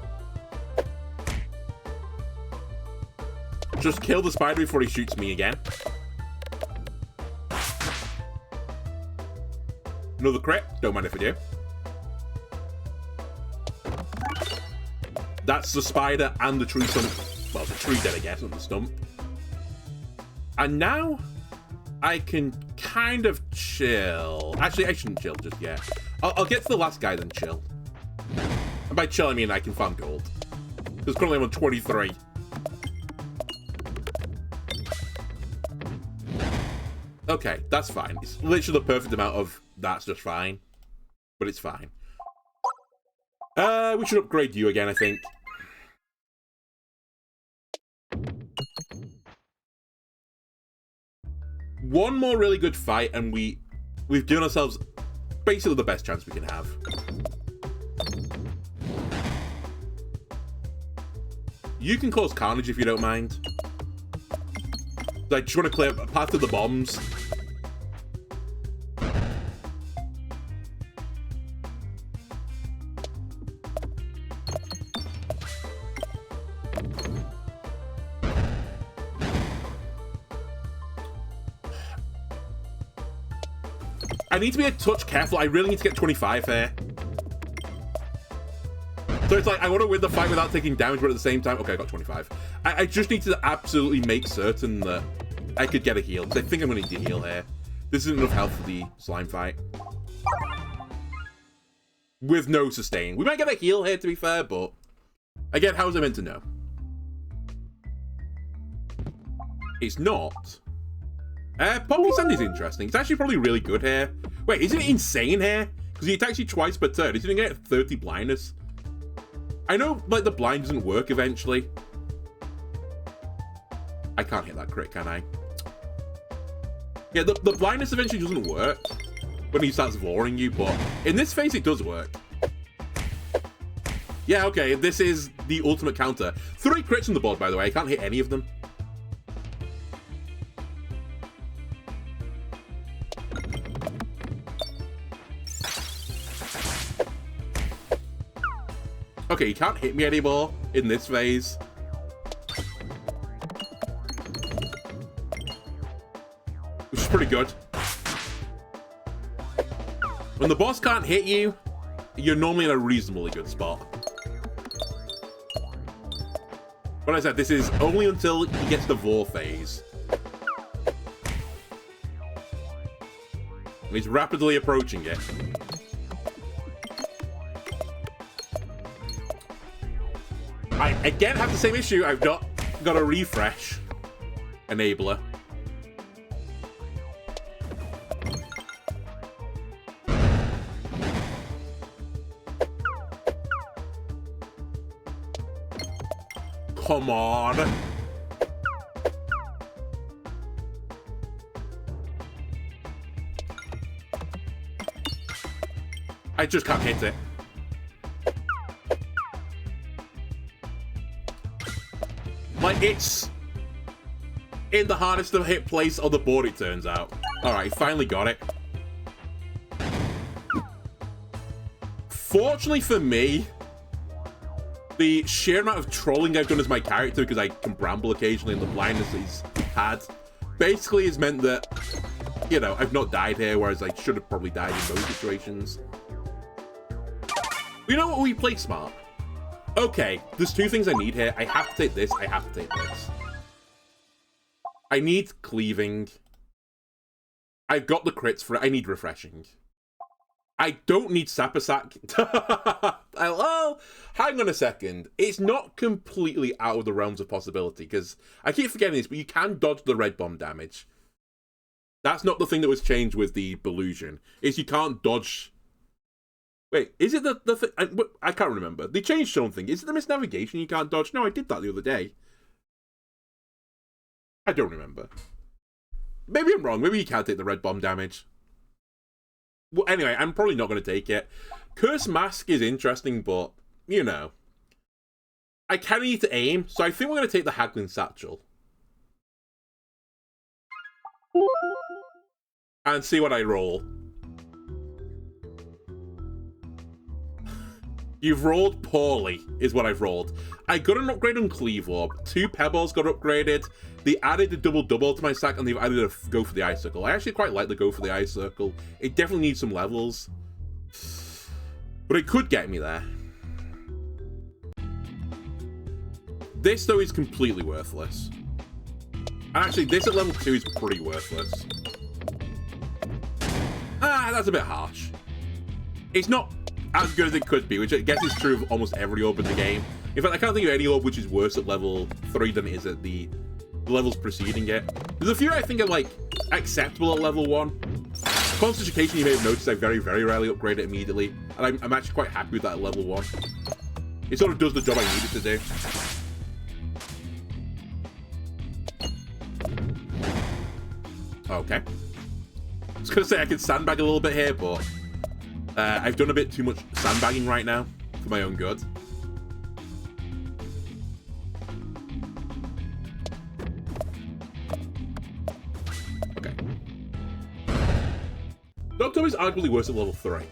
Just kill the spider before he shoots me again. Another crit. Don't mind if I do. That's the spider and the tree stump. Well, the tree dead, I guess, not the stump. And now I can kind of chill. Actually, I shouldn't chill just yet. I'll get to the last guy, then chill. And by chill, I mean I can farm gold. Because currently I'm on 23. Okay, that's fine. It's literally the perfect amount of that's just fine. But it's fine. We should upgrade you again, I think. One more really good fight, and we've given ourselves basically the best chance we can have. You can cause carnage if you don't mind. I just want to clear a path to the bombs. I need to be a touch careful. I really need to get 25 here. So it's like, I want to win the fight without taking damage, but at the same time... Okay, I got 25. I just need to absolutely make certain that I could get a heal, because I think I'm going to need to heal here. This isn't enough health for the slime fight. With no sustain. We might get a heal here, to be fair, but... Again, how was I meant to know? It's not. Poppy Sandy's interesting. It's actually probably really good here. Wait, isn't it insane here? Because he attacks you twice per turn. He's going to get 30 blindness. I know, like, the blind doesn't work eventually. I can't hit that crit, can I? Yeah, the blindness eventually doesn't work when he starts voring you, but in this phase, it does work. Yeah, okay, this is the ultimate counter. 3 crits on the board, by the way. I can't hit any of them. Okay, he can't hit me anymore in this phase. Which is pretty good. When the boss can't hit you, you're normally in a reasonably good spot. But as I said, this is only until he gets the Vor phase. And he's rapidly approaching it. I, again, have the same issue. I've not got a refresh enabler. Come on. I just can't hit it. Like, it's in the hardest to hit place on the board, it turns out. Alright, finally got it. Fortunately for me, The sheer amount of trolling I've done as my character, because I can bramble occasionally and the blindness that he's had, basically has meant that, you know, I've not died here, whereas I should have probably died in those situations. You know what? We play smart. Okay, there's two things I need here. I have to take this, I have to take this. I need cleaving. I've got the crits for it. I need refreshing. I don't need Sapasack. Hello? Hang on a second. It's not completely out of the realms of possibility, because I keep forgetting this, but you can dodge the red bomb damage. That's not the thing that was changed with the Belusion. Is you can't dodge... Wait, is it the thing? I can't remember. They changed something. Is it the misnavigation you can't dodge? No, I did that the other day. I don't remember. Maybe I'm wrong. Maybe you can't take the red bomb damage. Well, anyway, I'm probably not going to take it. Curse Mask is interesting, but, you know. I kind of need to aim, so I think we're going to take the Haggling Satchel. And see what I roll. You've rolled poorly, is what I've rolled. I got an upgrade on Cleave Orb. 2 Pebbles got upgraded. They added a double to my stack, and they've added a Go for the Ice Circle. I actually quite like the Go for the Ice Circle. It definitely needs some levels. But it could get me there. This, though, is completely worthless. And actually, this at level 2 is pretty worthless. Ah, that's a bit harsh. It's not as good as it could be, which I guess is true of almost every orb in the game. In fact, I can't think of any orb which is worse at level 3 than it is at the levels preceding it. There's a few I think are, like, acceptable at level 1. Constant Education, you may have noticed, I very, very rarely upgrade it immediately, and I'm actually quite happy with that at level 1. It sort of does the job I need it to do. Okay. I was going to say I could sandbag a little bit here, but I've done a bit too much sandbagging right now for my own good. Okay. Doctor is arguably worse at level 3.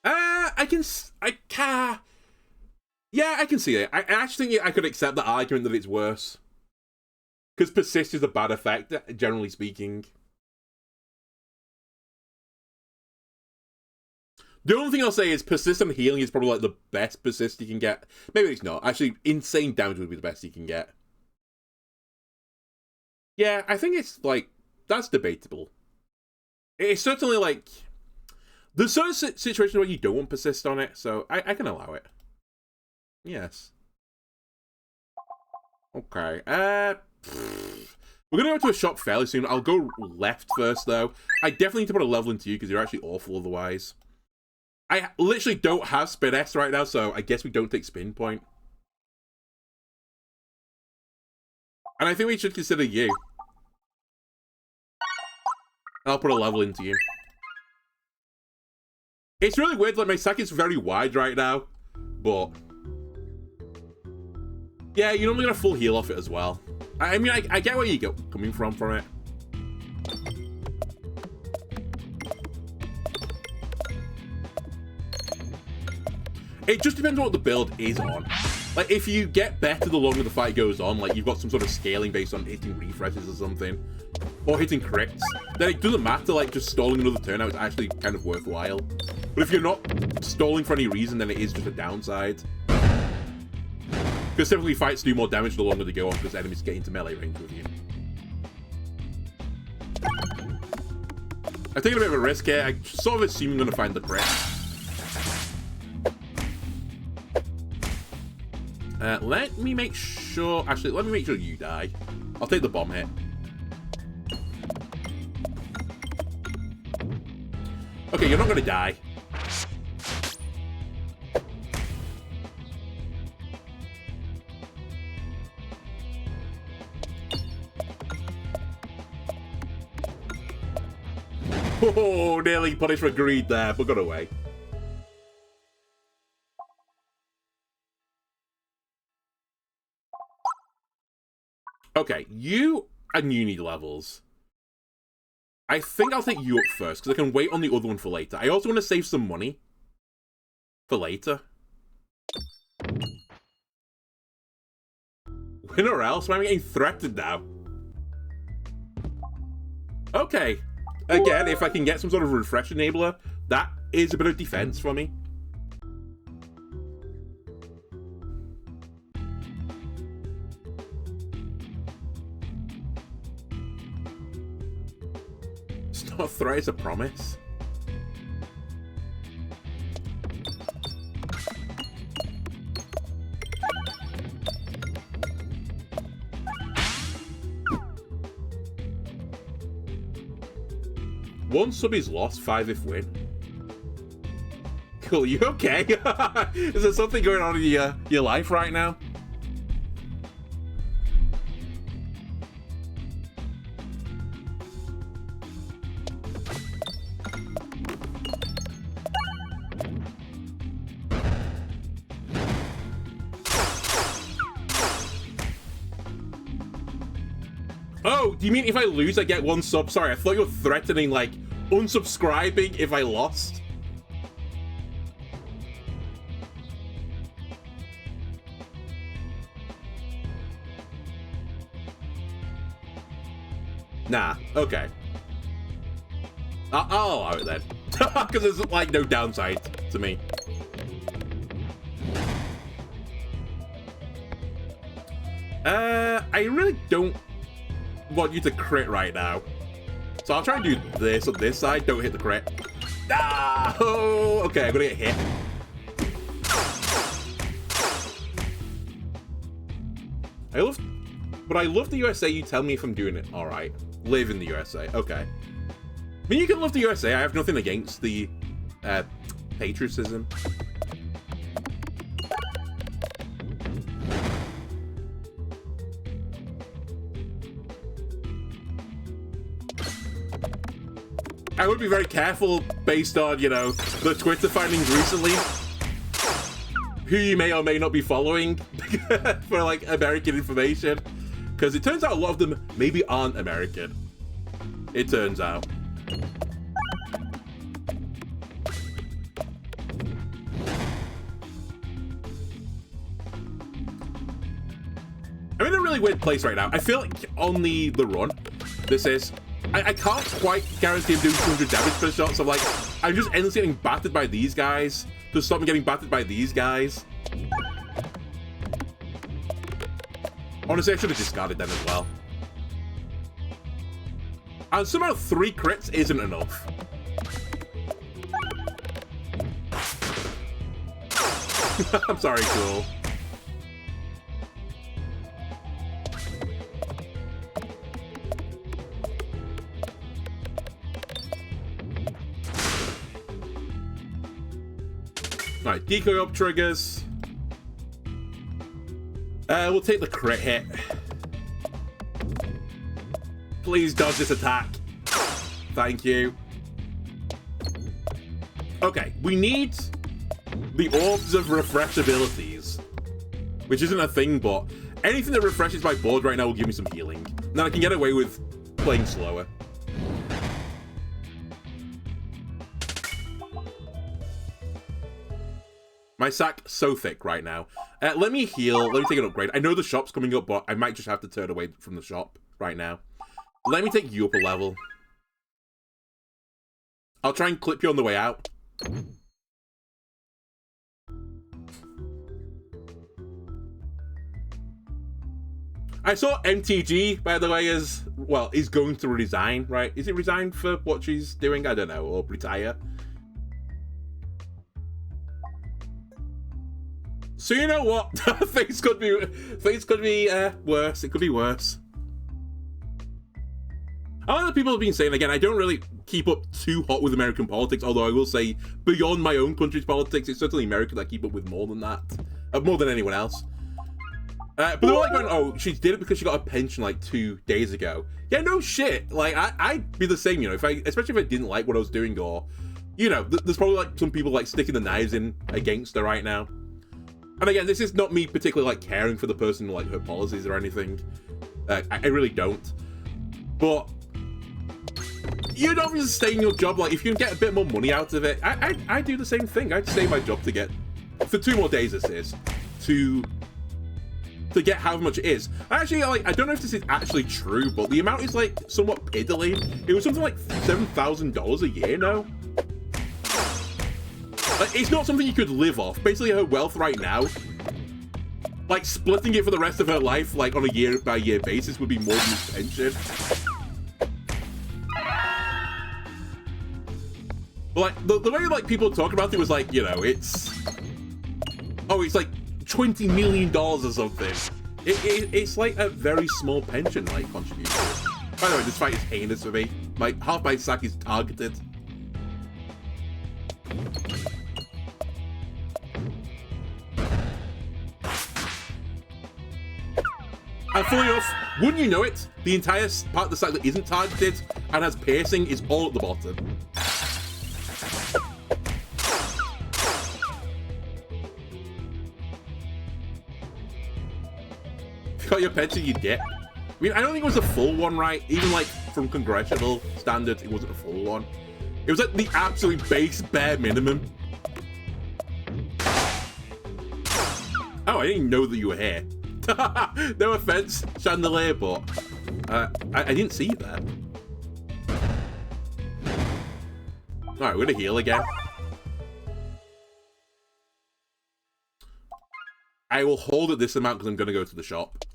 Yeah, I can see it. I actually think I could accept the argument that it's worse. Because Persist is a bad effect, generally speaking. The only thing I'll say is Persistent Healing is probably like the best Persist you can get. Maybe it's not. Actually, Insane Damage would be the best you can get. Yeah, I think it's like, that's debatable. It's certainly like, there's certain situations where you don't want Persist on it, so I can allow it. Yes. Okay, we're going to go to a shop fairly soon. I'll go left first, though. I definitely need to put a level into you, because you're actually awful otherwise. I literally don't have Spin S right now, so I guess we don't take Spin Point. And I think we should consider you. I'll put a level into you. It's really weird, like, my stack is very wide right now, but... yeah, you're normally going to full heal off it as well. I mean, I get where you're coming from it. It just depends on what the build is on. Like, if you get better the longer the fight goes on, like you've got some sort of scaling based on hitting refreshes or something, or hitting crits, then it doesn't matter, like, just stalling another turn out is actually kind of worthwhile. But if you're not stalling for any reason, then it is just a downside. Because typically fights do more damage the longer they go on, because enemies get into melee range with you. I'm taking a bit of a risk here. I'm sort of assuming I'm going to find the crit. Let me make sure... actually, let me make sure you die. I'll take the bomb hit. Okay, you're not going to die. Oh, nearly punished for greed there, but got away. Okay, you and you need levels. I think I'll take you up first, because I can wait on the other one for later. I also want to save some money for later. When or else? Why am I getting threatened now? Okay. Again, if I can get some sort of refresh enabler, that is a bit of defense for me. It's not a threat, it's a promise. One sub is lost, 5 if win. Cool, you okay? Is there something going on in your life right now? Oh, do you mean if I lose I get 1 sub? Sorry, I thought you were threatening, like, unsubscribing if I lost. Nah, okay. I'll allow it then. Because there's, like, no downside to me. I really don't want you to crit right now. So I'll try and do this on this side. Don't hit the crit. Ah! Oh, okay, I'm gonna get hit. I love the USA. You tell me if I'm doing it. All right. Live in the USA. Okay. I mean, you can love the USA. I have nothing against the patriotism. I would be very careful based on, you know, the Twitter findings recently, who you may or may not be following for, like, American information. Because it turns out a lot of them maybe aren't American. It turns out. I'm in a really weird place right now. I feel like on the run, this is... I can't quite guarantee I'm doing 200 damage per shot, so I'm just endlessly getting battered by these guys. Just stop me getting battered by these guys. Honestly, I should have discarded them as well. And somehow 3 crits isn't enough. I'm sorry, Cool. Alright, decoy up triggers. We'll take the crit hit. Please dodge this attack. Thank you. Okay, we need the orbs of refresh abilities, which isn't a thing, but anything that refreshes my board right now will give me some healing. And then I can get away with playing slower. My sack so thick right now. Let me heal. Let me take an upgrade. I know the shop's coming up, but I might just have to turn away from the shop right now. Let me take you up a level. I'll try and clip you on the way out. I saw MTG, by the way, is going to resign, right? Is it resign for what she's doing? I don't know, or retire. So you know what? things could be worse. It could be worse. A lot of people have been saying, again, I don't really keep up too hot with American politics, although I will say, beyond my own country's politics, it's certainly America that I keep up with more than that. More than anyone else. But they're like going, oh, she did it because she got a pension like 2 days ago. Yeah, no shit. Like, I'd be the same, you know, especially if I didn't like what I was doing, or, you know, there's probably like some people like sticking the knives in against her right now. And again, this is not me particularly like caring for the person, like her policies or anything. I really don't. But you'd obviously stay in your job. Like, if you can get a bit more money out of it, I do the same thing. I'd stay in my job to get, for 2 more days this is, to to get how much it is. Actually, like, I don't know if this is actually true, but the amount is like somewhat piddly. It was something like $7,000 a year now. Like, it's not something you could live off. Basically, her wealth right now, like, splitting it for the rest of her life, like, on a year-by-year basis would be more than his pension. But, like, the way, like, people talk about it was, like, you know, it's... Oh, it's, like, $20 million or something. It's, like, a very small pension, like, contribution. By the way, this fight is heinous for me. Like, half my sack is targeted. And funny enough, wouldn't you know it, the entire part of the sack that isn't targeted and has piercing is all at the bottom. If you got your pension, you'd get. I mean, I don't think it was a full one, right? Even like from congressional standards, it wasn't a full one. It was like the absolute base bare minimum. Oh, I didn't know that you were here. No offense, Chandelier, but I didn't see you there. Alright, we're gonna heal again. I will hold at this amount because I'm gonna go to the shop.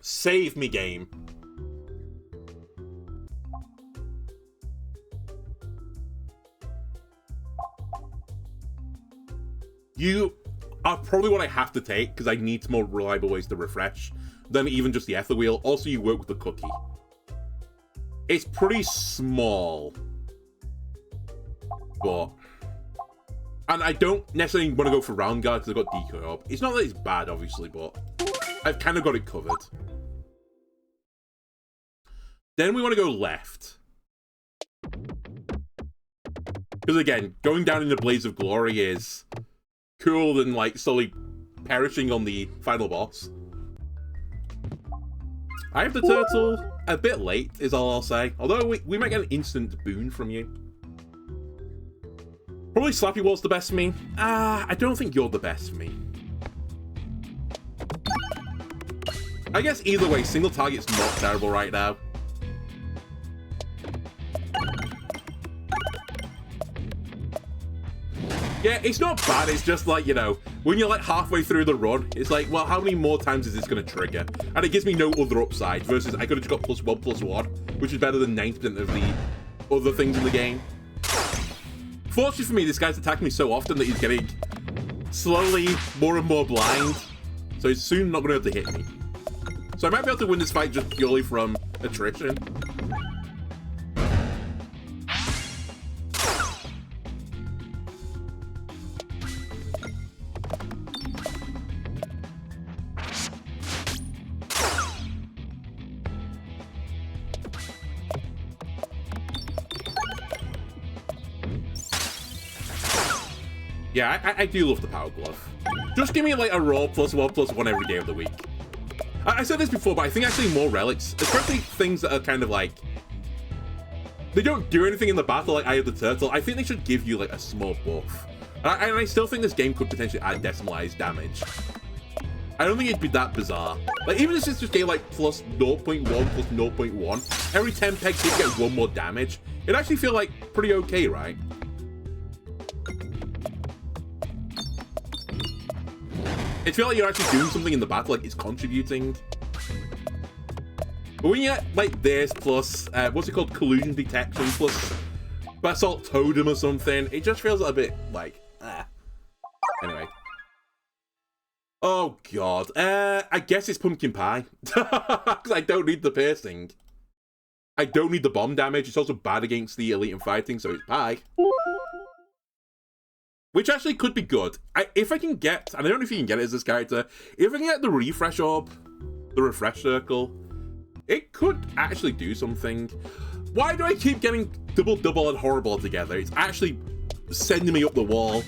Save me, game. You are probably what I have to take because I need more reliable ways to refresh than even just the ether wheel. Also, you work with the cookie. It's pretty small, but... And I don't necessarily want to go for round guard because I've got decoy up. It's not that it's bad, obviously, but I've kind of got it covered. Then we want to go left. Because again, going down in the blaze of glory is cooler than like slowly perishing on the final boss. I have the turtle a bit late, is all I'll say. Although we might get an instant boon from you. Probably Slappy Wall's the best for me. I don't think you're the best for me. I guess either way, single target's not terrible right now. Yeah, it's not bad, it's just like, you know, when you're like halfway through the run, it's like, well, how many more times is this going to trigger? And it gives me no other upside, versus I could have just got +1/+1, which is better than 90% of the other things in the game. Fortunately for me, this guy's attacking me so often that he's getting slowly more and more blind, so he's soon not going to be able to hit me. So I might be able to win this fight just purely from attrition. Yeah, I do love the Power Glove. Just give me like a raw +1/+1 every day of the week. I said this before, but I think actually more relics, especially things that are kind of like... They don't do anything in the battle like Eye of the Turtle. I think they should give you like a small buff. And I still think this game could potentially add decimalized damage. I don't think it'd be that bizarre. Like, even if it's just getting like +0.1, +0.1, every 10 pegs you get 1 more damage. It'd actually feel like pretty okay, right? It feels like you're actually doing something in the battle, like it's contributing. But when you get like this plus, what's it called, collusion detection plus basalt totem or something, it just feels a bit like, Anyway. Oh god, I guess it's pumpkin pie. Because I don't need the piercing. I don't need the bomb damage, it's also bad against the elite in fighting, so it's pie. Which actually could be good. If I can get, and I don't know if you can get it as this character, if I can get the refresh orb, the refresh circle, it could actually do something. Why do I keep getting double and horrible together? It's actually sending me up the wall.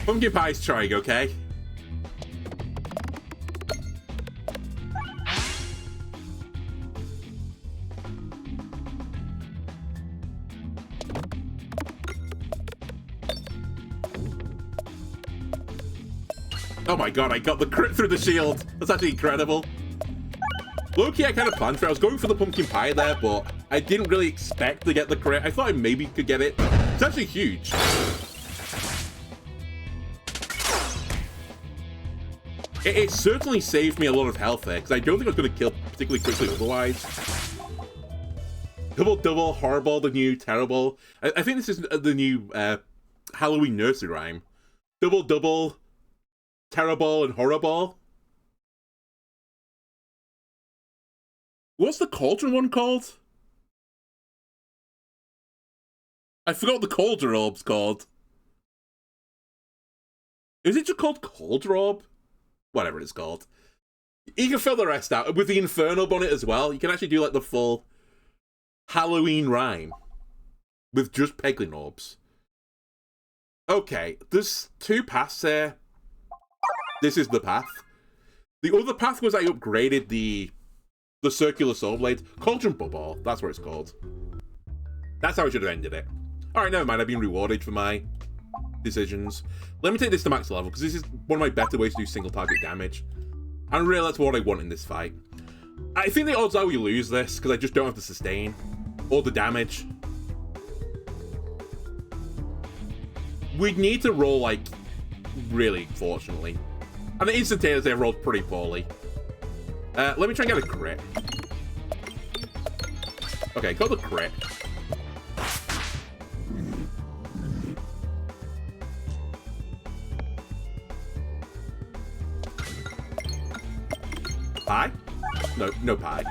Pumpkin Pie's trying, okay? Oh my god, I got the crit through the shield. That's actually incredible. Low-key, I kind of planned for it. I was going for the pumpkin pie there, but I didn't really expect to get the crit. I thought I maybe could get it. It's actually huge. It certainly saved me a lot of health there, because I don't think I was going to kill particularly quickly otherwise. Double, horrible, the new terrible. I think this is the new Halloween nursery rhyme. Double, terrible, and horrible. What's the cauldron one called? I forgot what the cauldron orb's called. Is it just called cauldron orb? Whatever it's called. You can fill the rest out with the infernal bonnet as well. You can actually do like the full Halloween rhyme with just Peglin orbs. Okay, there's 2 paths there. This is the path. The other path was I upgraded the circular soul blade. Cauldron Bubble, that's what it's called. That's how I should have ended it. Alright, never mind, I've been rewarded for my decisions. Let me take this to max level, because this is one of my better ways to do single target damage. And really, that's what I want in this fight. I think the odds are we lose this, because I just don't have the sustain. Or the damage. We'd need to roll, like, really, fortunately. And the instantaneously, I rolled pretty poorly. Let me try and get a crit. Okay, got the crit. Pie? No pie.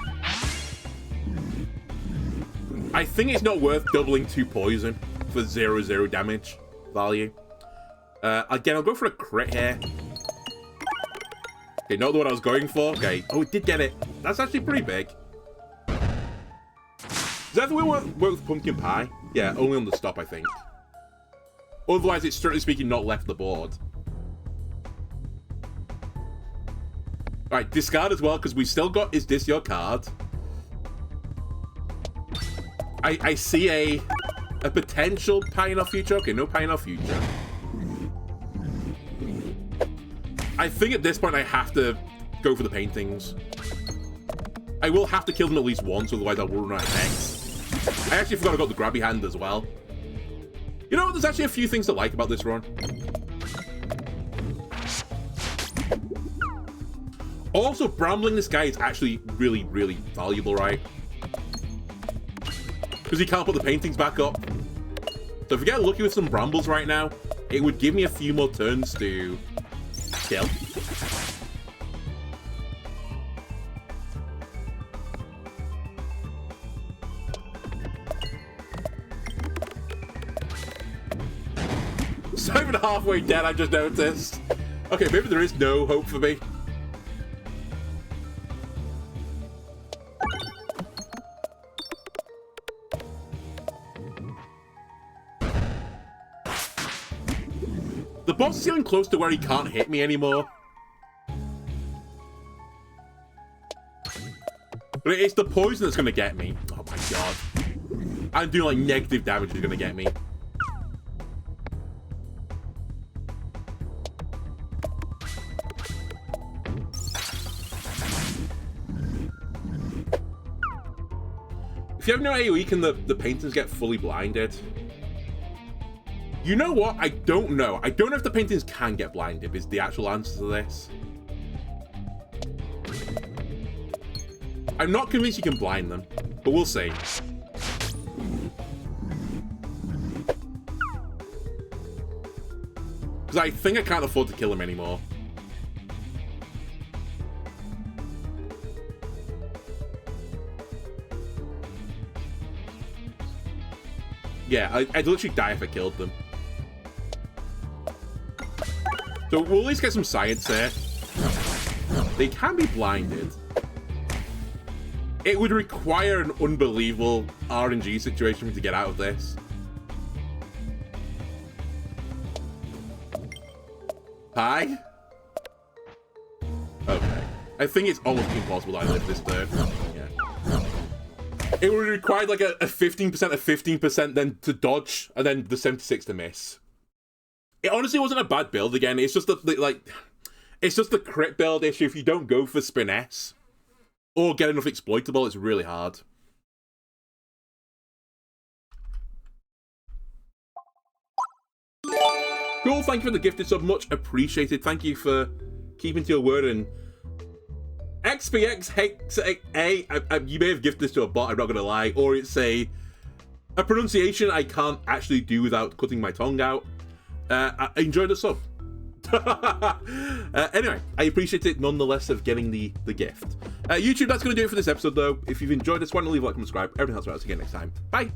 I think it's not worth doubling 2 poison for 0 damage value. Again, I'll go for a crit here. Okay, not the one I was going for. Okay. Oh, it did get it. That's actually pretty big. Is that the way we work with pumpkin pie? Yeah, only on the stop, I think. Otherwise, it's strictly speaking not left the board. Alright, discard as well, because we still got Is This Your Card? I see a potential pie in our future. Okay, no pie in our future. I think at this point I have to go for the paintings. I will have to kill them at least once, otherwise I will run out of X. I actually forgot I got the grabby hand as well. You know what? There's actually a few things to like about this run. Also, brambling this guy is actually really, really valuable, right? Because he can't put the paintings back up. So if we get lucky with some brambles right now, it would give me a few more turns to kill. So even halfway dead, I just noticed. Okay, maybe there is no hope for me. The boss is getting close to where he can't hit me anymore. But it's the poison that's going to get me. Oh my god. I'm doing like negative damage is going to get me. If you have no AoE, can the paintings get fully blinded? You know what? I don't know. I don't know if the paintings can get blinded, is the actual answer to this. I'm not convinced you can blind them, but we'll see. Because I think I can't afford to kill him anymore. Yeah, I'd literally die if I killed them. So we'll at least get some science there. They can be blinded. It would require an unbelievable RNG situation for me to get out of this. Hi? Okay. I think it's almost impossible that I live this turn. Yeah. It would require like a 15% of 15% then to dodge, and then the 76 to miss. It honestly wasn't a bad build again. It's just it's just the crit build issue. If you don't go for spin S or get enough exploitable, it's really hard. Cool, thank you for the gifted sub, much appreciated. Thank you for keeping to your word. And XPX, you may have gifted this to a bot, I'm not going to lie, or it's a pronunciation I can't actually do without cutting my tongue out. I enjoyed the sub. Anyway, I appreciate it nonetheless of getting the gift. YouTube, that's going to do it for this episode, though. If you've enjoyed this, why don't leave a like and subscribe. Everything else, I'll see you again next time. Bye!